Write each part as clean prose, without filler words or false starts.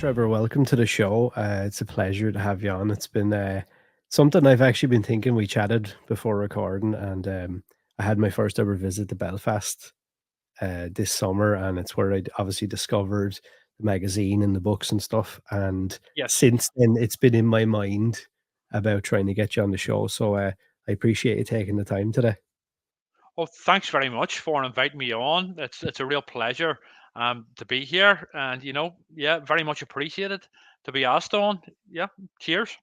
Trevor, welcome to the show. It's a pleasure to have you on. It's been something I've actually been thinking. We chatted before recording, and I had my first ever visit to Belfast this summer, and it's where I obviously discovered the magazine and the books and stuff. And Yes. since then, it's been in my mind about trying to get you on the show. So I appreciate you taking the time today. Well, thanks very much for inviting me on. It's a real pleasure to be here, and yeah, very much appreciated to be asked on. Yeah, cheers.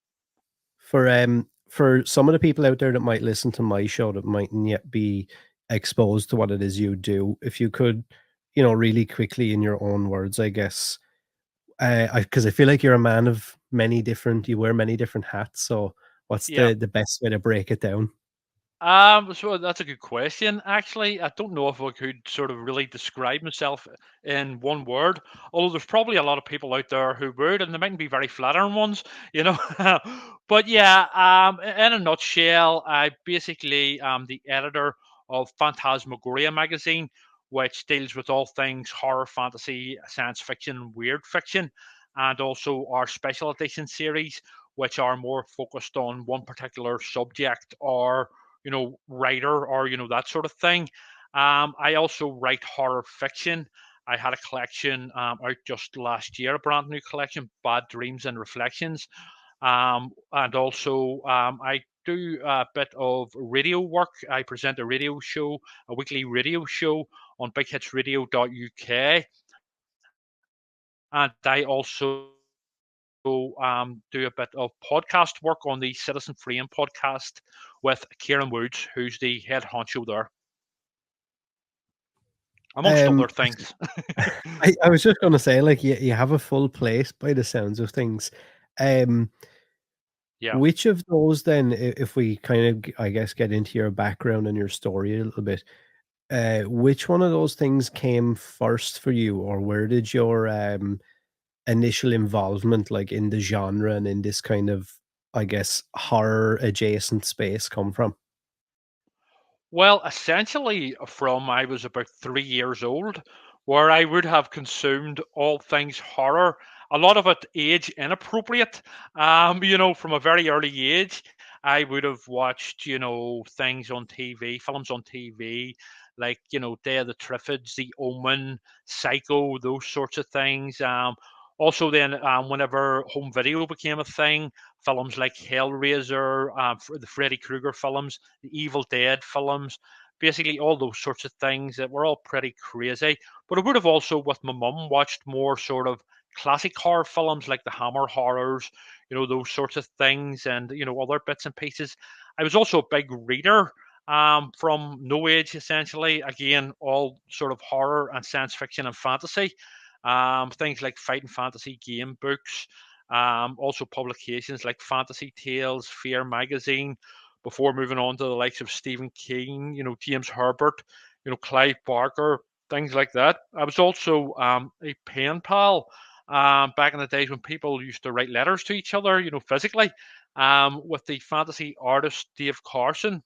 For some of the people out there that might listen to my show that mightn't yet be exposed to what it is you do, if you could, really quickly in your own words, I guess, because I feel like you're a man of you wear many different hats. So, what's Yeah. the best way to break it down? So that's a good question. Actually, I don't know if I could sort of really describe myself in one word. Although there's probably a lot of people out there who would, and they mightn't be very flattering ones, you know. But yeah, in a nutshell, I basically am the editor of Phantasmagoria magazine, which deals with all things horror, fantasy, science fiction, and weird fiction, and also our special edition series, which are more focused on one particular subject or writer or that sort of thing. I also write horror fiction. I had a collection out just last year, a brand new collection, Bad Dreams and Reflections. And also, I do a bit of radio work. I present a radio show, a weekly radio show on bighitsradio.uk. And I also do a bit of podcast work on the Citizen Frame podcast with Kieran Woods, who's the head honcho there, amongst other Um, things. I was just gonna say, like, you have a full plate by the sounds of things. Um, Yeah. which of those then, if we kind of, I guess, get into your background and your story a little bit, which one of those things came first for you, or where did your initial involvement, like in the genre and in this kind of, I guess, horror adjacent space come from? Well, essentially, from I was about 3 years old, where I would have consumed all things horror, a lot of it age inappropriate. From a very early age, I would have watched, things on TV, films on TV, like, Day of the Triffids, The Omen, Psycho, those sorts of things. Also, then, whenever home video became a thing, films like Hellraiser, the Freddy Krueger films, the Evil Dead films, basically all those sorts of things that were all pretty crazy. But I would have also, with my mum, watched more sort of classic horror films like the Hammer horrors, those sorts of things, and other bits and pieces. I was also a big reader. From no age, essentially, again, all sort of horror and science fiction and fantasy. Things like fighting fantasy game books, also publications like Fantasy Tales, Fear Magazine, before moving on to the likes of Stephen King, James Herbert, Clive Barker, things like that. I was also a pen pal back in the days when people used to write letters to each other, physically, with the fantasy artist Dave Carson.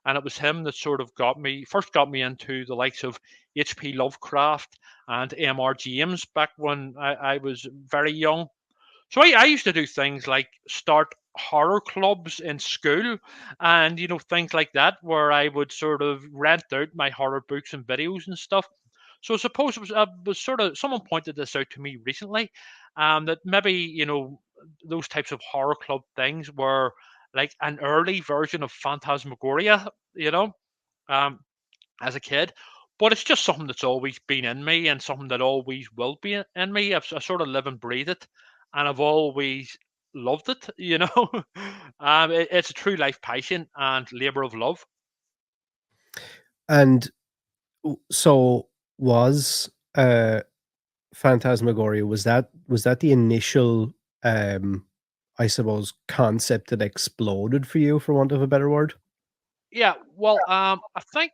And it was him that sort of first got me into the likes of H.P. Lovecraft and M.R. James back when I was very young. So I used to do things like start horror clubs in school and things like that where I would sort of rent out my horror books and videos and stuff. So I suppose it was sort of someone pointed this out to me recently, that maybe those types of horror club things were like an early version of Phantasmagoria, um, as a kid. But it's just something that's always been in me and something that always will be in me. I sort of live and breathe it, and I've always loved it. It's a true life passion and labor of love. And so was Phantasmagoria, was that the initial, I suppose, concept that exploded for you, for want of a better word? Yeah, well, I think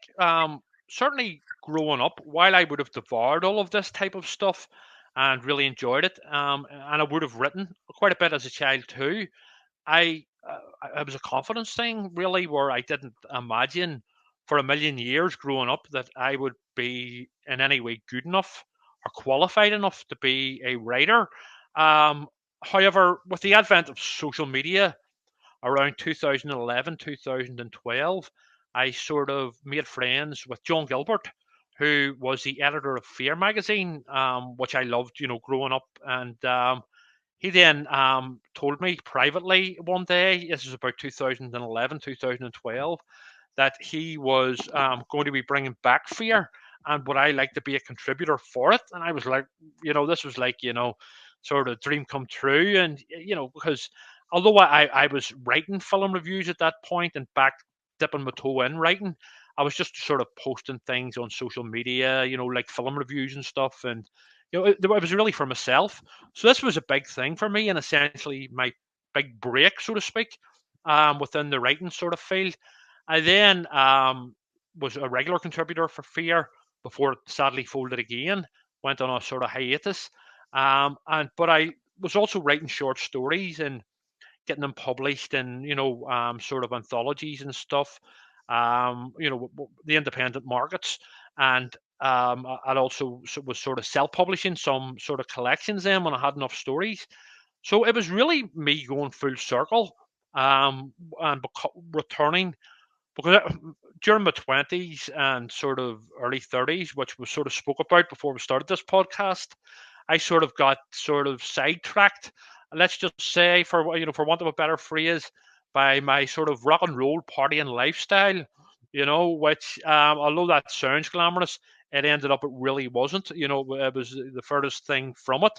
certainly growing up, while I would have devoured all of this type of stuff and really enjoyed it, and I would have written quite a bit as a child too. It was a confidence thing really, where I didn't imagine for a million years growing up that I would be in any way good enough or qualified enough to be a writer. Um, However, with the advent of social media around 2011, 2012, I sort of made friends with John Gilbert, who was the editor of Fear magazine, which I loved, growing up. And he then told me privately one day, this was about 2011, 2012, that he was going to be bringing back Fear, and would I like to be a contributor for it? And I was like, this was like, sort of dream come true. And, because although I was writing film reviews at that point and back dipping my toe in writing, I was just sort of posting things on social media, like film reviews and stuff. And, it was really for myself. So this was a big thing for me, and essentially my big break, so to speak, within the writing sort of field. I then was a regular contributor for Fear before it sadly folded again, went on a sort of hiatus. But I was also writing short stories and getting them published in, sort of anthologies and stuff, the independent markets. And I'd also was sort of self-publishing some sort of collections then when I had enough stories. So it was really me going full circle, and returning, because during my 20s and sort of early 30s, which was sort of spoke about before we started this podcast, I sort of got sort of sidetracked, let's just say, for want of a better phrase, by my sort of rock and roll partying lifestyle, which, although that sounds glamorous, it ended up it really wasn't. It was the furthest thing from it.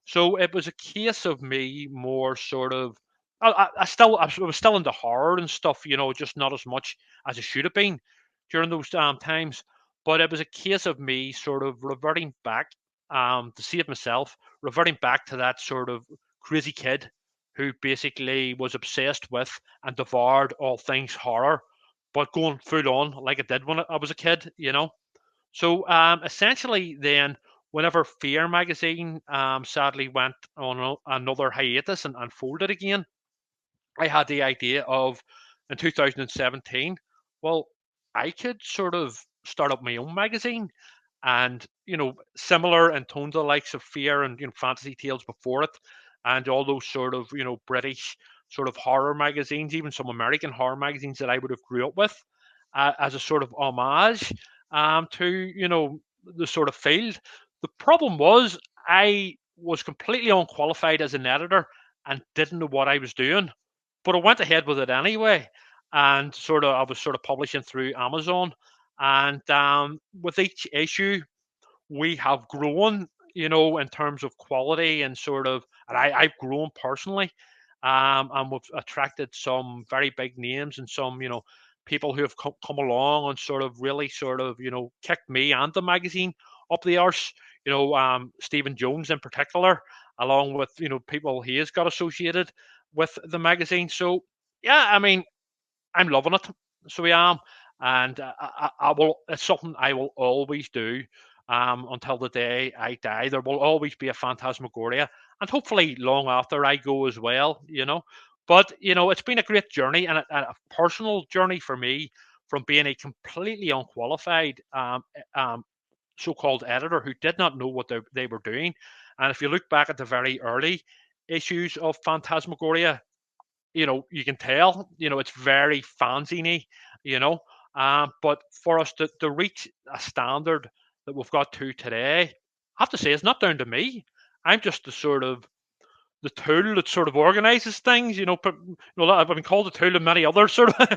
So it was a case of me more sort of. I was still into horror and stuff, just not as much as it should have been during those times. But it was a case of me sort of reverting back, to save myself, reverting back to that sort of crazy kid who basically was obsessed with and devoured all things horror, but going full on like I did when I was a kid. So essentially, then, whenever Fear magazine sadly went on another hiatus and folded again, I had the idea of, in 2017, well, I could sort of start up my own magazine, and similar in tone to the likes of Fear and Fantasy Tales before it, and all those sort of British sort of horror magazines, even some American horror magazines that I would have grew up with, as a sort of homage to the sort of field. The problem was I was completely unqualified as an editor and didn't know what I was doing, but I went ahead with it anyway, and I was sort of publishing through Amazon, and with each issue we have grown, in terms of quality and I've grown personally, and we've attracted some very big names and some, people who have come along and sort of really kicked me and the magazine up the arse. Stephen Jones in particular, along with people he has got associated with the magazine. So yeah, I mean, I'm loving it. So I am, and I will. It's something I will always do, until the day I die. There will always be a Phantasmagoria, and hopefully long after I go as well. But it's been a great journey, and a personal journey for me, from being a completely unqualified so-called editor who did not know what they were doing. And if you look back at the very early issues of Phantasmagoria, you can tell, it's very fanzine, you know. But for us to reach a standard that we've got to today, I have to say it's not down to me. I'm just the tool that sort of organizes things, but I've been called a tool in many other sort of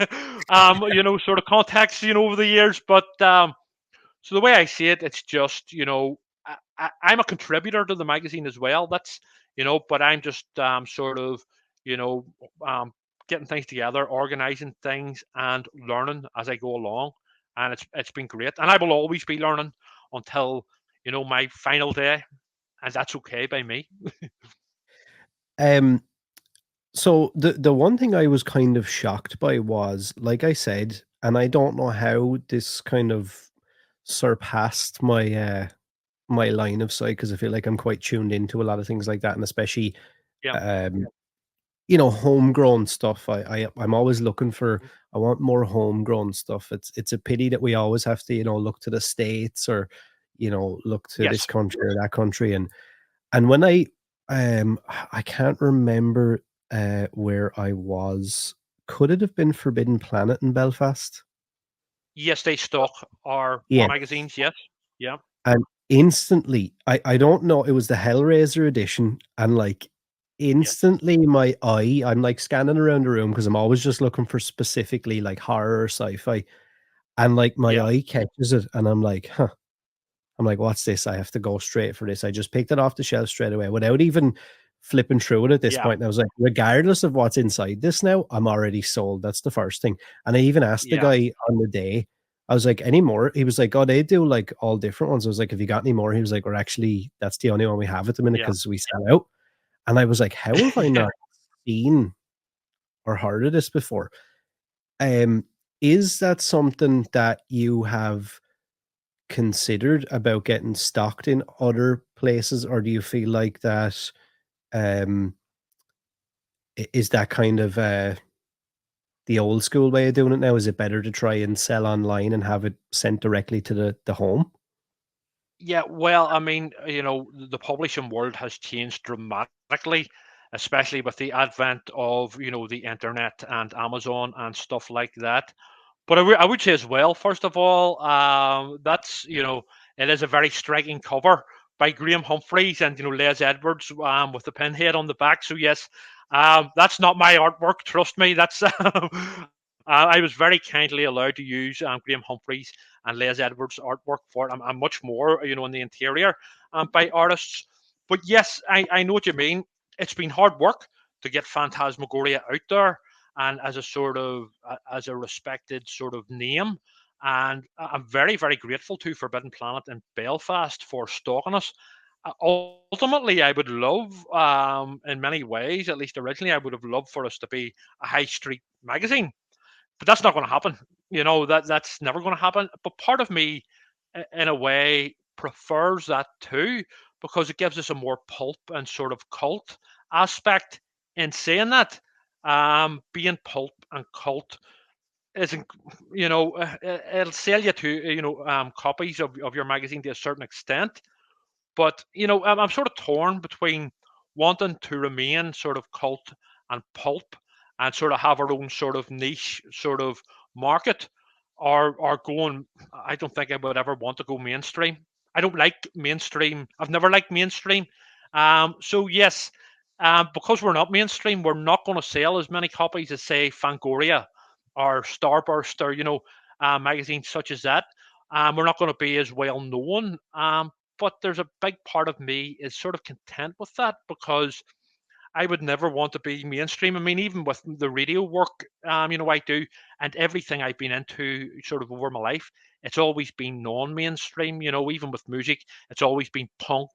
sort of contexts, over the years. But so the way I see it, it's just, I'm a contributor to the magazine as well. That's, but I'm just you know, um, getting things together, organizing things, and learning as I go along. And it's been great. And I will always be learning until my final day, and that's okay by me. Um, so the one thing I was kind of shocked by was, like I said, and I don't know how this kind of surpassed my line of sight, because I feel like I'm quite tuned into a lot of things like that, and especially Yeah. um homegrown stuff. I'm always looking for. I want more homegrown stuff. It's a pity that we always have to look to the States, or look to this Yes. country or that country. And when I can't remember where I was. Could it have been Forbidden Planet in Belfast? Yes, they stock our Yeah. magazines. Yes, yeah, And instantly, I don't know, it was the Hellraiser edition, and like yes, instantly my eye, I'm like scanning around the room because I'm always just looking for specifically like horror or sci-fi, and like my yeah, eye catches it, and I'm like, huh. I'm like, what's this? I have to go straight for this. I just picked it off the shelf straight away without even flipping through it at this yeah, point. And I was like, regardless of what's inside this now, I'm already sold. That's the first thing. And I even asked the yeah, guy on the day, I was like, any more? He was like, oh, they do like all different ones. I was like, have you got any more? He was like, we're actually, that's the only one we have at the minute yeah, because we sell out. And I was like, how have I yeah. not seen or heard of this before? Um, is that something that you have considered about getting stocked in other places, or do you feel like that, um, is that kind of, the old school way of doing it now? Is it better to try and sell online and have it sent directly to the home? Yeah, well, I mean, the publishing world has changed dramatically, especially with the advent of, the internet and Amazon and stuff like that. But I would say as well, first of all, it is a very striking cover by Graham Humphreys and, Les Edwards with the pinhead on the back. So, yes, that's not my artwork, trust me. That's I was very kindly allowed to use Graham Humphreys and Les Edwards' artwork for it. I'm much more, in the interior by artists. But yes, I know what you mean. It's been hard work to get Phantasmagoria out there and as a sort of as a respected sort of name. And I'm very, very grateful to Forbidden Planet in Belfast for stalking us. Ultimately, I would love, in many ways, at least originally, I would have loved for us to be a high street magazine, but that's not going to happen. That's never going to happen. But part of me, in a way, prefers that too because it gives us a more pulp and sort of cult aspect. In saying that, being pulp and cult isn't, it'll sell you to copies of your magazine to a certain extent, but I'm sort of torn between wanting to remain sort of cult and pulp and sort of have our own sort of niche sort of market, or going. I don't think I would ever want to go mainstream. I don't like mainstream. I've never liked mainstream. So yes, because we're not mainstream, we're not going to sell as many copies as say Fangoria or Starburst or magazines such as that. We're not going to be as well known. But there's a big part of me is sort of content with that because I would never want to be mainstream. I mean, even with the radio work, I do, and everything I've been into sort of over my life, it's always been non-mainstream. Even with music, it's always been punk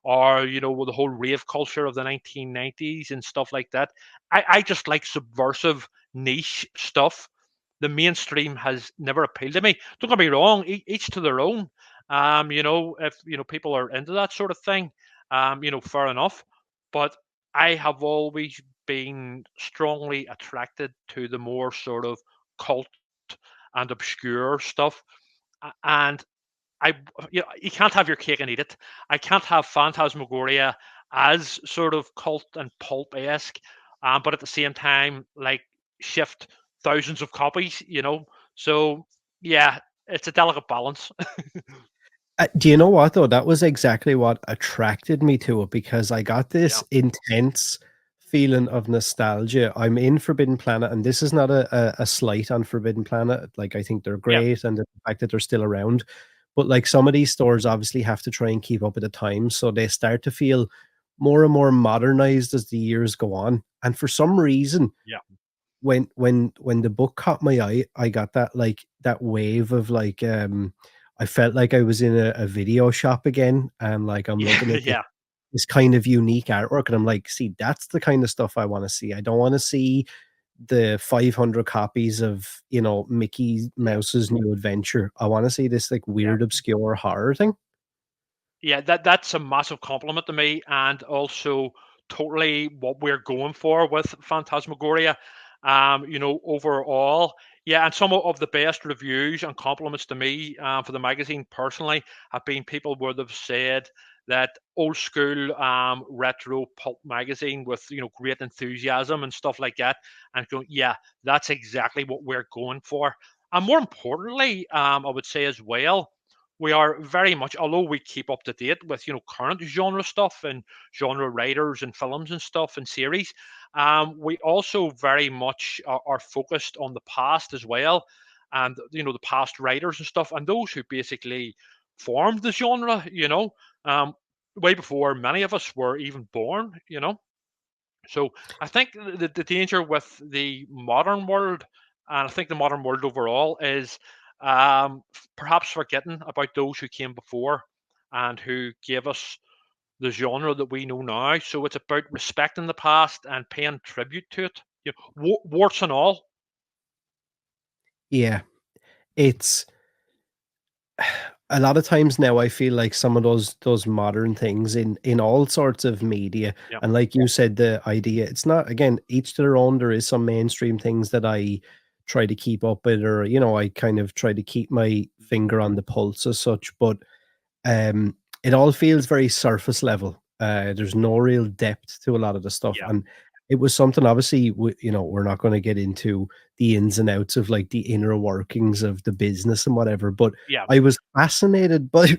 or with the whole rave culture of the 1990s and stuff like that. I just like subversive niche stuff. The mainstream has never appealed to me. Don't get me wrong, each to their own. If people are into that sort of thing, fair enough. But I have always been strongly attracted to the more sort of cult and obscure stuff. And I, you can't have your cake and eat it. I can't have Phantasmagoria as sort of cult and pulp esque, but at the same time, like shift thousands of copies. So yeah, it's a delicate balance. Do you know what though? That was exactly what attracted me to it because I got Yeah, this intense feeling of nostalgia. I'm in Forbidden Planet, and this is not a slight on Forbidden Planet. Like I think they're yeah, great, and the fact that they're still around. But like some of these stores obviously have to try and keep up with the times, so they start to feel more and more modernized as the years go on. And for some reason, yeah, when the book caught my eye, I got that like that wave of like I felt like I was in a video shop again, and like I'm yeah, looking at yeah, this kind of unique artwork, and I'm like, see, that's the kind of stuff I want to see. I don't want to see the 500 copies of Mickey yeah, Mouse's New Adventure. I want to see this like yeah. weird obscure horror thing. Yeah, that's a massive compliment to me, and also totally what we're going for with Phantasmagoria. Overall, yeah, and some of the best reviews and compliments to me for the magazine personally have been people where they've said that old school retro pulp magazine with great enthusiasm and stuff like that, and going, yeah, that's exactly what we're going for. And more importantly, I would say as well, we are very much, although we keep up to date with current genre stuff and genre writers and films and stuff and series, we also very much are focused on the past as well, and the past writers and stuff, and those who basically formed the genre, um, way before many of us were even born. So I think the danger with the modern world, and I think the modern world overall, is perhaps forgetting about those who came before and who gave us the genre that we know now. So it's about respecting the past and paying tribute to it, warts and all. Yeah, it's a lot of times now I feel like some of those modern things in all sorts of media, Yeah. and like you said, the idea, it's not, again, each to their own. There is some mainstream things that I try to keep up with, or I kind of try to keep my finger on the pulse as such, but it all feels very surface level. There's no real depth to a lot of the stuff, Yeah. and it was something, obviously, we're not going to get into the ins and outs of like the inner workings of the business and whatever, but Yeah. I was fascinated by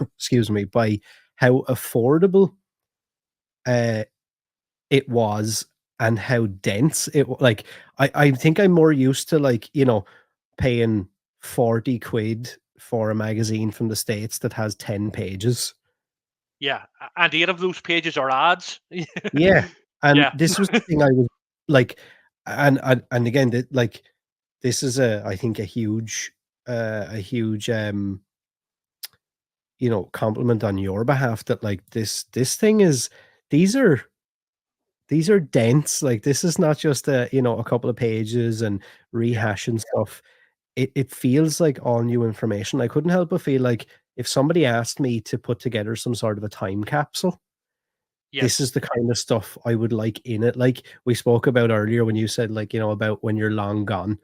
excuse me, by how affordable uh it was, and how dense like, I think I'm more used to, like, paying 40 quid for a magazine from the States that has 10 pages. Yeah. And 8 of those pages are ads. Yeah, and Yeah. this was the thing I was like, and again, that, like, this is I think a huge, compliment on your behalf, that, like, this thing is, these are these are dense. Like, this is not just a couple of pages and Yeah. rehashing stuff. It feels like all new information. I couldn't help but feel like if somebody asked me to put together some sort of a time capsule, this Yes. is the kind of stuff I would like in it. Like we spoke about earlier when you said, like, about when you're long gone.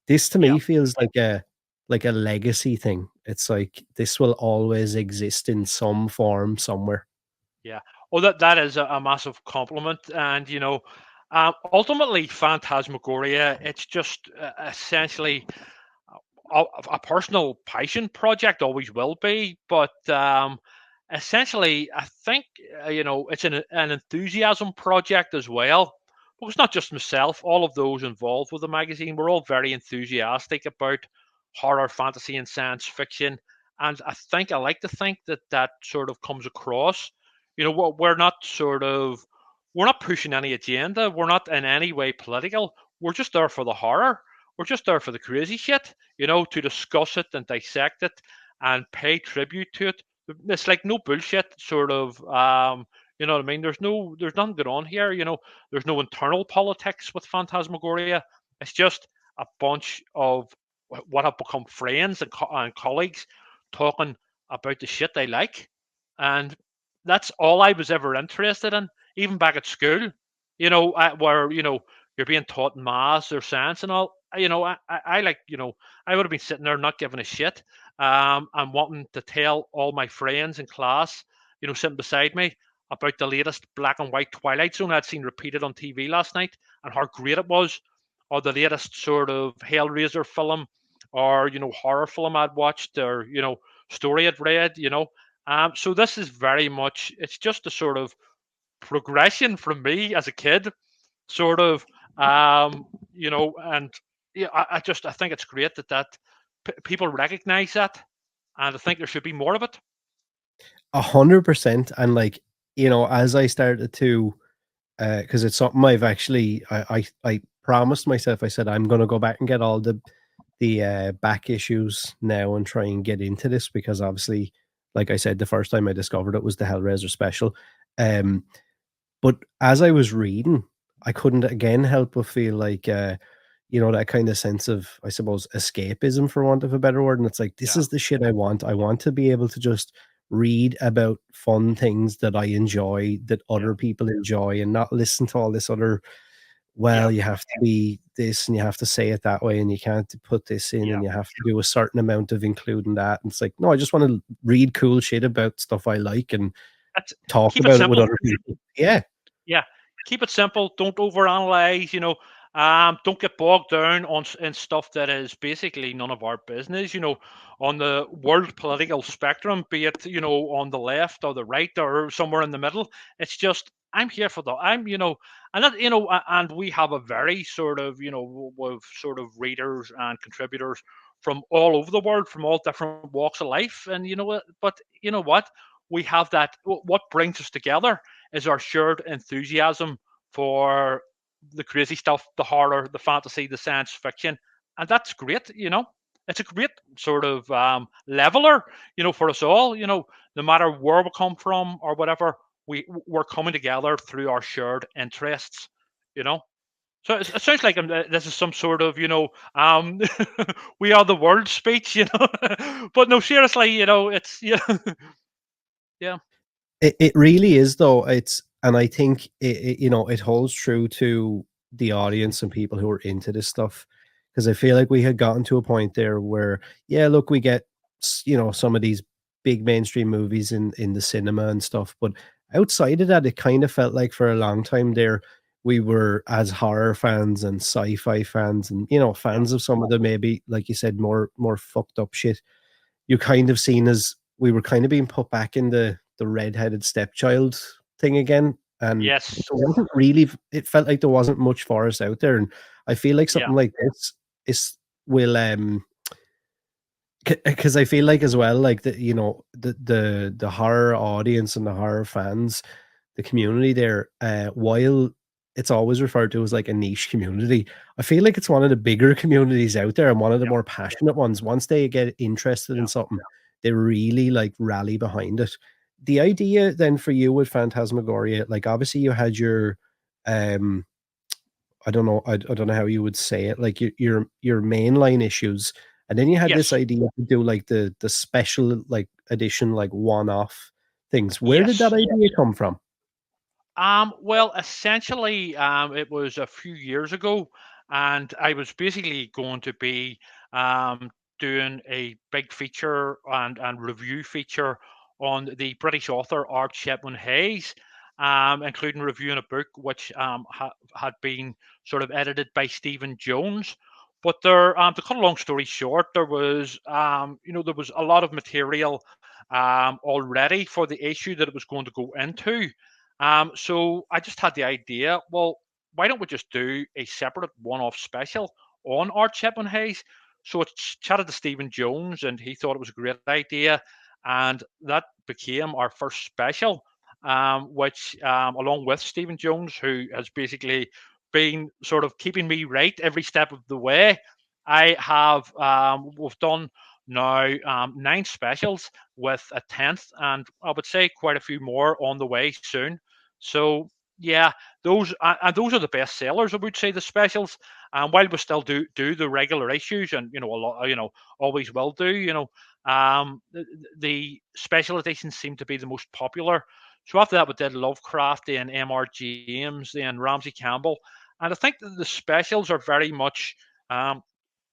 This to Yeah. me feels like a legacy thing. It's like this will always exist in some form somewhere. Yeah. Oh, that is a massive compliment, and ultimately, Phantasmagoria. It's just essentially a personal passion project. Always will be, but essentially, I think it's an enthusiasm project as well. But it's not just myself. All of those involved with the magazine, we're all very enthusiastic about horror, fantasy, and science fiction, and I like to think that that sort of comes across. We're not we're not pushing any agenda. We're not in any way political. We're just there for the horror. We're just there for the crazy shit, to discuss it and dissect it and pay tribute to it. It's like no bullshit sort of, you know what I mean? There's nothing going on here. There's no internal politics with Phantasmagoria. It's just a bunch of what have become friends and colleagues talking about the shit they like, and that's all I was ever interested in, even back at school. Where you're being taught maths or science and all. I like, I would have been sitting there not giving a shit, and wanting to tell all my friends in class, sitting beside me, about the latest black and white Twilight Zone I'd seen repeated on TV last night and how great it was, or the latest sort of Hellraiser film, or horror film I'd watched, or story I'd read. So this is very much, it's just a sort of progression from me as a kid, sort of, and yeah, I think it's great that people recognize that, and I think there should be more of it. 100%. And, like, as I started to, because it's something I've actually, I promised myself, I said I'm gonna go back and get all the back issues now and try and get into this, because obviously, like I said, the first time I discovered it was the Hellraiser special. Um, but as I was reading, I couldn't again help but feel like, that kind of sense of, I suppose, escapism, for want of a better word. And it's like, this Yeah, is the shit I want. I want to be able to just read about fun things that I enjoy, that yeah, other people enjoy, and not listen to all this other Yeah, well, you have to be this and you have to say it that way and you can't put this in yeah. and you have to do a certain amount of including that. And it's like, no, I just want to read cool shit about stuff I like and That's talk keep it about it with simple. other people. Yeah. Yeah, keep it simple. Don't overanalyze. Don't get bogged down in stuff that is basically none of our business. On the world political spectrum, be it on the left or the right or somewhere in the middle. It's just I'm here for the and that and we have a very sort of with sort of readers and contributors from all over the world, from all different walks of life, and but you know what? We have that. What brings us together is our shared enthusiasm for the crazy stuff, the horror, the fantasy, the science fiction, and that's great. It's a great sort of leveler, for us all. No matter where we come from or whatever, we're coming together through our shared interests. You know. So it sounds like this is some sort of, we are the world speech, but no, seriously, it's, yeah, It really is though. It's and I think it holds true to the audience and people who are into this stuff because I feel like we had gotten to a point there where yeah, look, we get some of these big mainstream movies in the cinema and stuff, but outside of that, it kind of felt like for a long time there we were as horror fans and sci-fi fans and yeah, fans of some of the maybe like you said more fucked up shit you kind of seen as we were kind of being put back in the redheaded stepchild thing again, and yes, there wasn't really it felt like there wasn't much for us out there, and I feel like yeah, something like this is will because I feel like as well, like the horror audience and the horror fans, the community there, while it's always referred to as like a niche community, I feel like it's one of the bigger communities out there and one of the yeah, more passionate ones. Once they get interested in yeah, something, they really like rally behind it. The idea then for you with Phantasmagoria, like obviously you had your um I don't know, I don't know how you would say it, like your mainline issues, and then you had this yes, idea to do like the special like edition, like one-off things. Where did that yes. idea come from? Well, essentially, it was a few years ago, and I was basically going to be doing a big feature and review feature on the British author Art Shepman Hayes, including reviewing a book which had been sort of edited by Stephen Jones. But to cut a long story short, there was a lot of material already for the issue that it was going to go into. So I just had the idea, well, why don't we just do a separate one-off special on Art Chapman Hayes? So I chatted to Stephen Jones and he thought it was a great idea. And that became our first special, which, along with Stephen Jones, who has basically been sort of keeping me right every step of the way, we've done now 9 specials with a 10th, and I would say quite a few more on the way soon. So yeah, those are the best sellers. I would say the specials. And while we still do the regular issues, and a lot, always will do. The special editions seem to be the most popular. So after that, we did Lovecraft, then M.R. James, then Ramsey Campbell, and I think that the specials are um,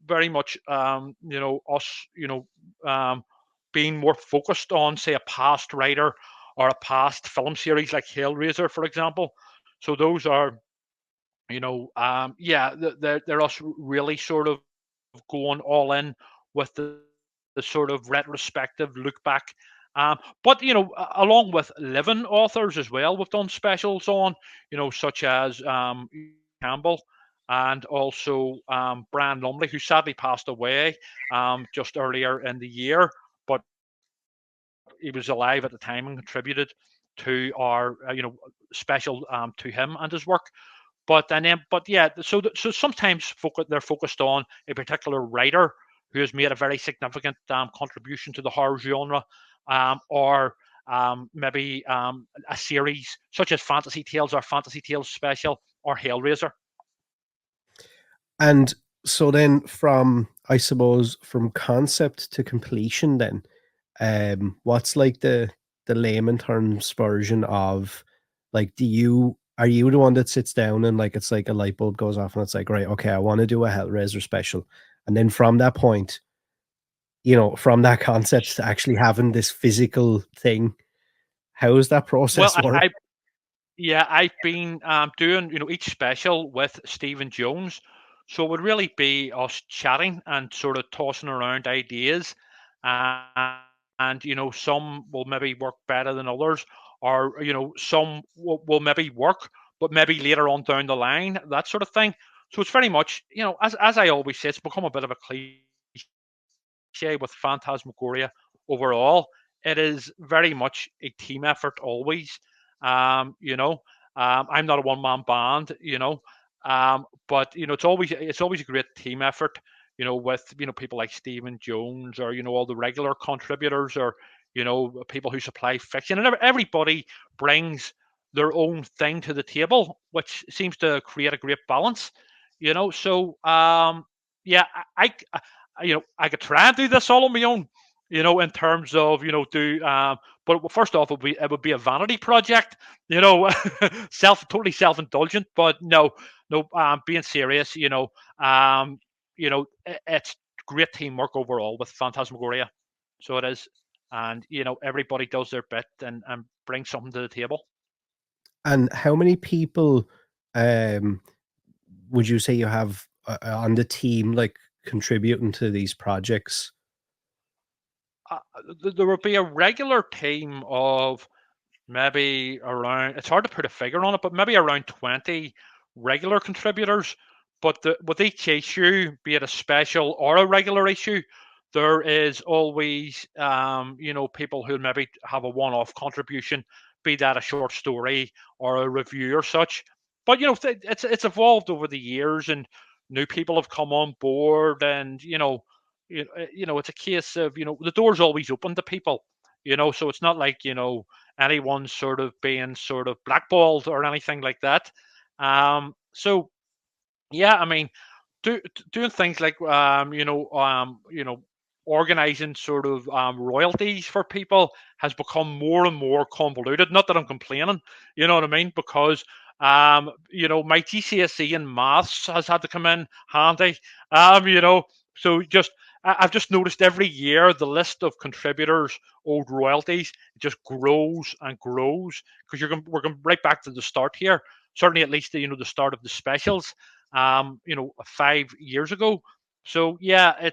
very much, us, being more focused on, say, a past writer or a past film series like Hellraiser, for example. So those are, yeah, they're us really sort of going all in with the sort of retrospective look back. But along with living authors as well, we've done specials on, such as Campbell and also Brian Lumley, who sadly passed away just earlier in the year, but he was alive at the time and contributed to our special to him and his work. But yeah, so sometimes they're focused on a particular writer who has made a very significant contribution to the horror genre, or maybe a series such as Fantasy Tales or Fantasy Tales Special or Hellraiser. And so then from I suppose from concept to completion then, what's like the layman terms version of like do you are you the one that sits down and like it's like a light bulb goes off and it's like, right, okay, I want to do a Hellraiser special, and then from that point, from that concept to actually having this physical thing, how does that Well, process work? yeah, I've been doing each special with Stephen Jones, so it would really be us chatting and sort of tossing around ideas, and some will maybe work better than others, or some will maybe work, but maybe later on down the line, that sort of thing. So it's very much as I always say, it's become a bit of a cliche with Phantasmagoria overall. It is very much a team effort always. Um, you know, I'm not a one man band, but it's always a great team effort. With people like Stephen Jones or all the regular contributors or people who supply fiction, and everybody brings their own thing to the table, which seems to create a great balance. So yeah, I could try and do this all on my own, in terms of do. But first off, it would be a vanity project, totally self indulgent. But no, no, being serious, it's great teamwork overall with Phantasmagoria, so it is, and everybody does their bit and brings something to the table. And how many people um would you say you have on the team, like contributing to these projects? Uh, there would be a regular team of maybe around, it's hard to put a figure on it, but maybe around 20 regular contributors. But with each issue, be it a special or a regular issue, there is always people who maybe have a one-off contribution, be that a short story or a review or such. But it's evolved over the years, and new people have come on board, and it's a case of the door's always open to people. So it's not like anyone sort of being sort of blackballed or anything like that. So yeah, I mean, doing things like organizing sort of royalties for people has become more and more convoluted. Not that I'm complaining, you know what I mean, because my GCSE in maths has had to come in handy. So I've just noticed every year the list of contributors owed royalties just grows and grows, because we're going right back to the start here. Certainly, at least the start of the specials, 5 years ago. So yeah,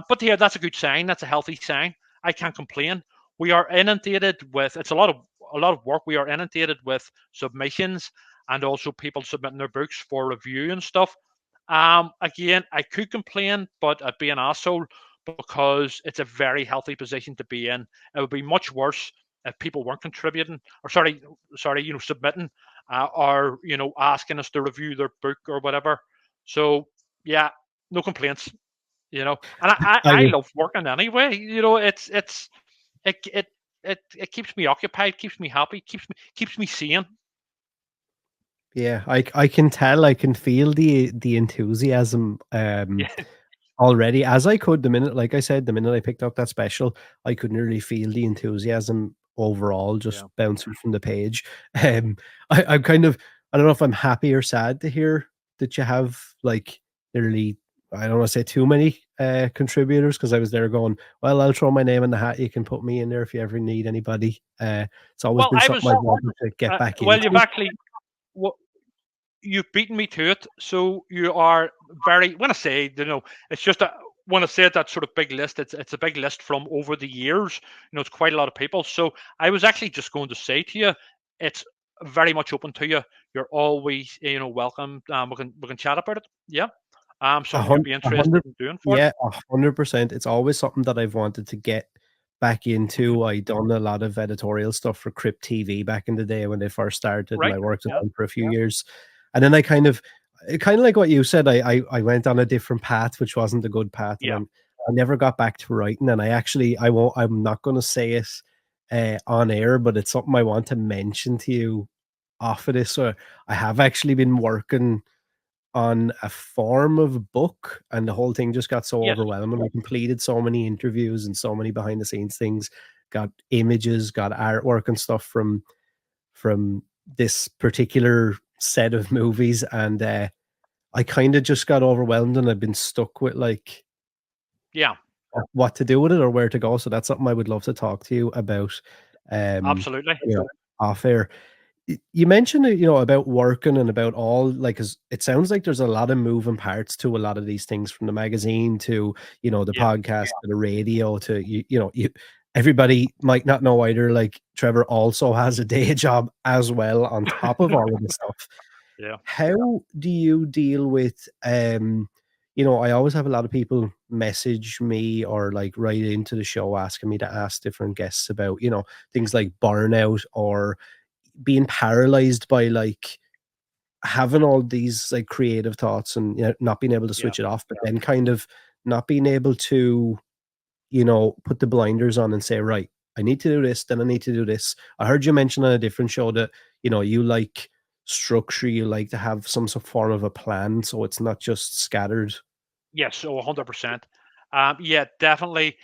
but yeah, that's a good sign. That's a healthy sign. I can't complain. We are inundated with, it's a lot of work. We are inundated with submissions and also people submitting their books for review and stuff. Again, I could complain, but I'd be an asshole, because it's a very healthy position to be in. It would be much worse if people weren't contributing, or sorry, submitting, or asking us to review their book or whatever. So yeah, no complaints. And I I love working anyway. It keeps me occupied, keeps me happy, keeps me sane. Yeah, I can tell, I can feel the enthusiasm, Yeah, already, as I could the minute, like I said, the minute I picked up that special, I could nearly feel the enthusiasm overall just yeah. bouncing from the page. Um, I'm kind of, I don't know if I'm happy or sad to hear that you have like nearly, I don't want to say too many contributors, because I was there going, well, I'll throw my name in the hat. You can put me in there if you ever need anybody. It's always Well, been I something was. I've wanted to get back Well, you've into. actually. Well, you've beaten me to it. So you are very. When I say, it's just when I say that sort of big list, it's a big list from over the years. It's quite a lot of people. So I was actually just going to say to you, it's very much open to you. You're always, welcome. We can chat about it. Yeah. Something you'd be A interested hundred, in doing for it, yeah, 100%. It's always something that I've wanted to get back hmm into. I done a lot of editorial stuff for Crypt TV back in the day when they first started, and right? I worked with Yeah. them for a few years. And then I kind of like what you said, I went on a different path, which wasn't a good path, and Yeah. I never got back to writing. And I'm not going to say it on air, but it's something I want to mention to you off of this. So I have actually been working on a form of book, and the whole thing just got so Yes. overwhelming. I completed so many interviews and so many behind the scenes things, got images, got artwork and stuff from this particular set of movies, and I kind of just got overwhelmed, and I've been stuck with like Yeah, what to do with it or where to go. So that's something I would love to talk to you about. Um, absolutely. off air. You mentioned about working and about all like 'cause it sounds like there's a lot of moving parts to a lot of these things, from the magazine to the Yeah. podcast to the radio to you everybody might not know either, like Trevor also has a day job as well on top of all of this stuff. Yeah. How do you deal with I always have a lot of people message me or like write into the show asking me to ask different guests about things like burnout or being paralyzed by like having all these like creative thoughts and not being able to Yeah. switch it off, but then kind of not being able to put the blinders on and say, right, I need to do this, then I need to do this. I heard you mention on a different show that you like structure, you like to have some sort of form of a plan so it's not just scattered. Yes, so 100%. Yeah, definitely.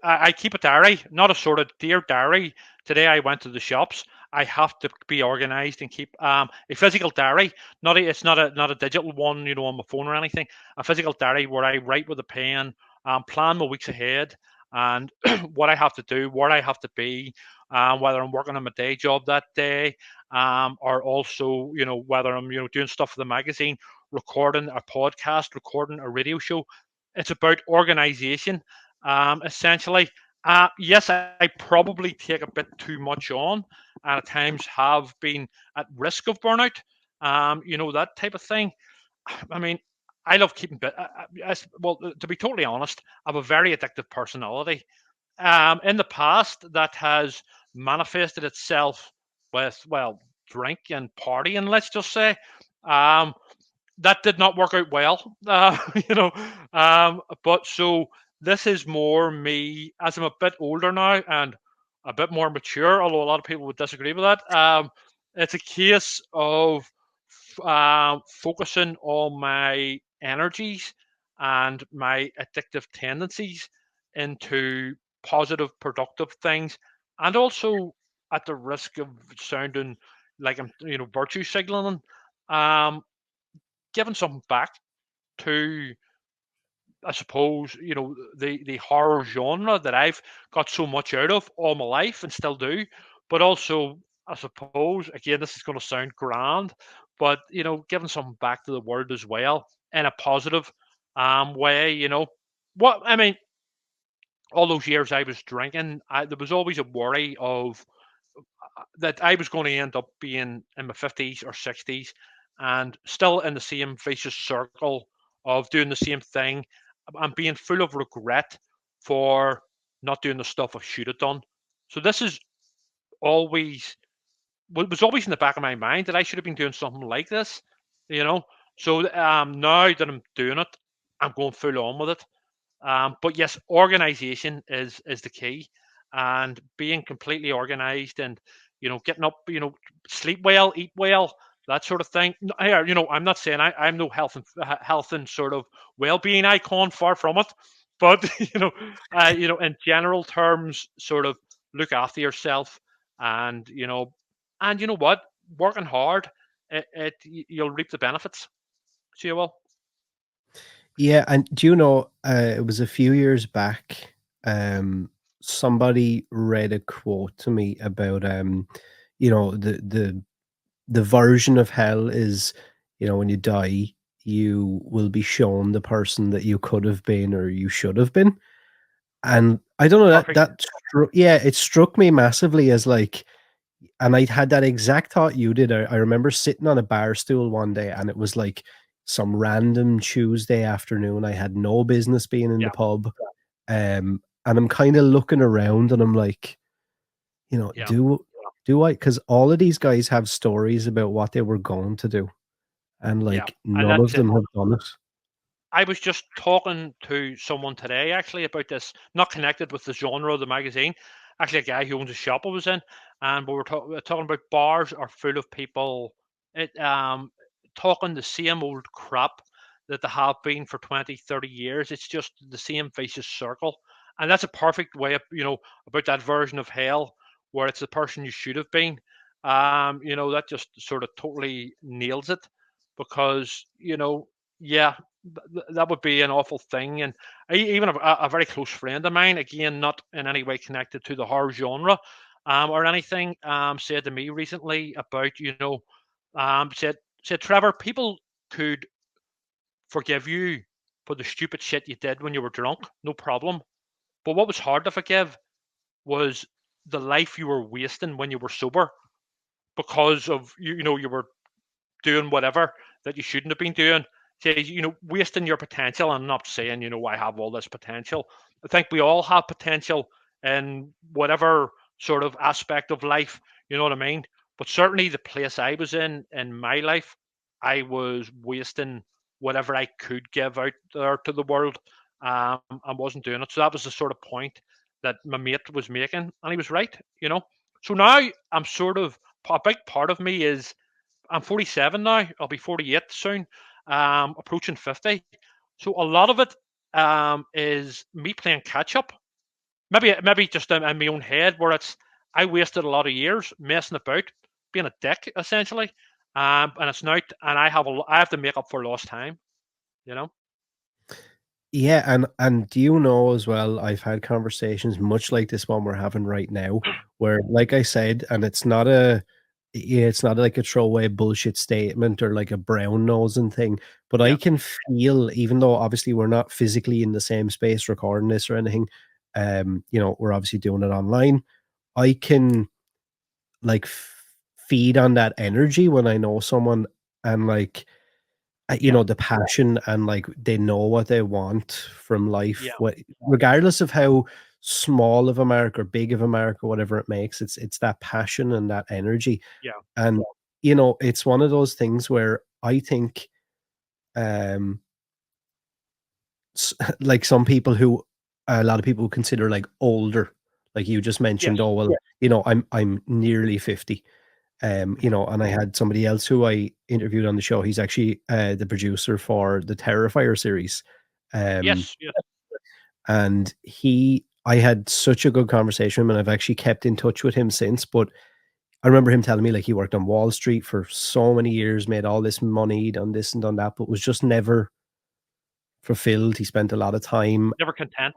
I keep a diary, not a sort of dear diary. Today I went to the shops. I have to be organized and keep a physical diary. It's not a digital one, on my phone or anything. A physical diary where I write with a pen, plan my weeks ahead, and what I have to do, where I have to be, whether I'm working on my day job that day, or also whether I'm doing stuff for the magazine, recording a podcast, recording a radio show. It's about organization, essentially. Yes, I probably take a bit too much on, and at times have been at risk of burnout. That type of thing. I mean, I love keeping bit. Well, to be totally honest, I have a very addictive personality. In the past, that has manifested itself with, well, drink and partying. Let's just say. Um, that did not work out well. But so this is more me as I'm a bit older now and a bit more mature, although a lot of people would disagree with that. It's a case of focusing on my energies and my addictive tendencies into positive, productive things, and also at the risk of sounding like I'm, virtue signaling. Um, Giving something back to, I suppose, the horror genre that I've got so much out of all my life and still do, but also, I suppose, again, this is going to sound grand, but giving something back to the world as well in a positive way. What I mean, all those years I was drinking, there was always a worry of that I was going to end up being in my 50s or 60s and still in the same vicious circle of doing the same thing and being full of regret for not doing the stuff I should have done. So this is always was always in the back of my mind that I should have been doing something like this, you know. So now that I'm doing it, I'm going full on with it. But yes, organization is the key, and being completely organized and getting up, sleep well, eat well, that sort of thing. I'm not saying I'm no health and sort of well-being icon, far from it, but in general terms, sort of look after yourself, and and you know what, working hard, you'll reap the benefits. So you will. Yeah, and do it was a few years back, um, somebody read a quote to me about, the version of hell is, when you die, you will be shown the person that you could have been or you should have been. And I don't know, Perfect. yeah, it struck me massively as like, and I had that exact thought you did. I remember sitting on a bar stool one day and it was like some random Tuesday afternoon. I had no business being in the Yeah. pub. And I'm kind of looking around and I'm like, Yeah. do I? Because all of these guys have stories about what they were going to do, and Yeah. like And none of that's it. them have done it. I was just talking to someone today actually about this, not connected with the genre of the magazine. Actually, a guy who owns a shop I was in, and we were talking about bars are full of people talking the same old crap that they have been for 20, 30 years. It's just the same vicious circle. And that's a perfect way of, about that version of hell where it's the person you should have been. That just sort of totally nails it because, yeah, that would be an awful thing. And even a very close friend of mine, again, not in any way connected to the horror genre or anything, said to me recently about, said, Trevor, people could forgive you for the stupid shit you did when you were drunk, no problem. But what was hard to forgive was the life you were wasting when you were sober because of you were doing whatever that you shouldn't have been doing. Say, wasting your potential. I'm not saying, I have all this potential. I think we all have potential in whatever sort of aspect of life, you know what I mean? But certainly the place I was in my life, I was wasting whatever I could give out there to the world. I wasn't doing it. So that was the sort of point that my mate was making. And he was right. So now I'm sort of, a big part of me is I'm 47 now. I'll be 48 soon, approaching 50. So a lot of it is me playing catch up. Maybe just in my own head, where it's I wasted a lot of years messing about, being a dick essentially, and it's now, and I have to make up for lost time. You know. Yeah, and do you know as well, I've had conversations much like this one we're having right now, where like I said, and it's not yeah, it's not like a throwaway bullshit statement or like a brown nosing thing, but I Yeah. can feel, even though obviously we're not physically in the same space recording this or anything, we're obviously doing it online. I can like feed on that energy when I know someone and like Yeah. the passion and like they know what they want from life, Yeah. regardless of how small of a mark or big of a mark or whatever it makes. It's that passion and that energy, Yeah. and it's one of those things where I think, um, like some people who a lot of people consider like older, like you just mentioned. Yes. Oh well, I'm nearly 50. Hmm. And I had somebody else who I interviewed on the show. He's actually the producer for the Terrifier series. Um, Yes. Yes. and I had such a good conversation with him, and I've actually kept in touch with him since. But I remember him telling me like he worked on Wall Street for so many years, made all this money, done this and done that, but was just never fulfilled. He spent a lot of time, Never content.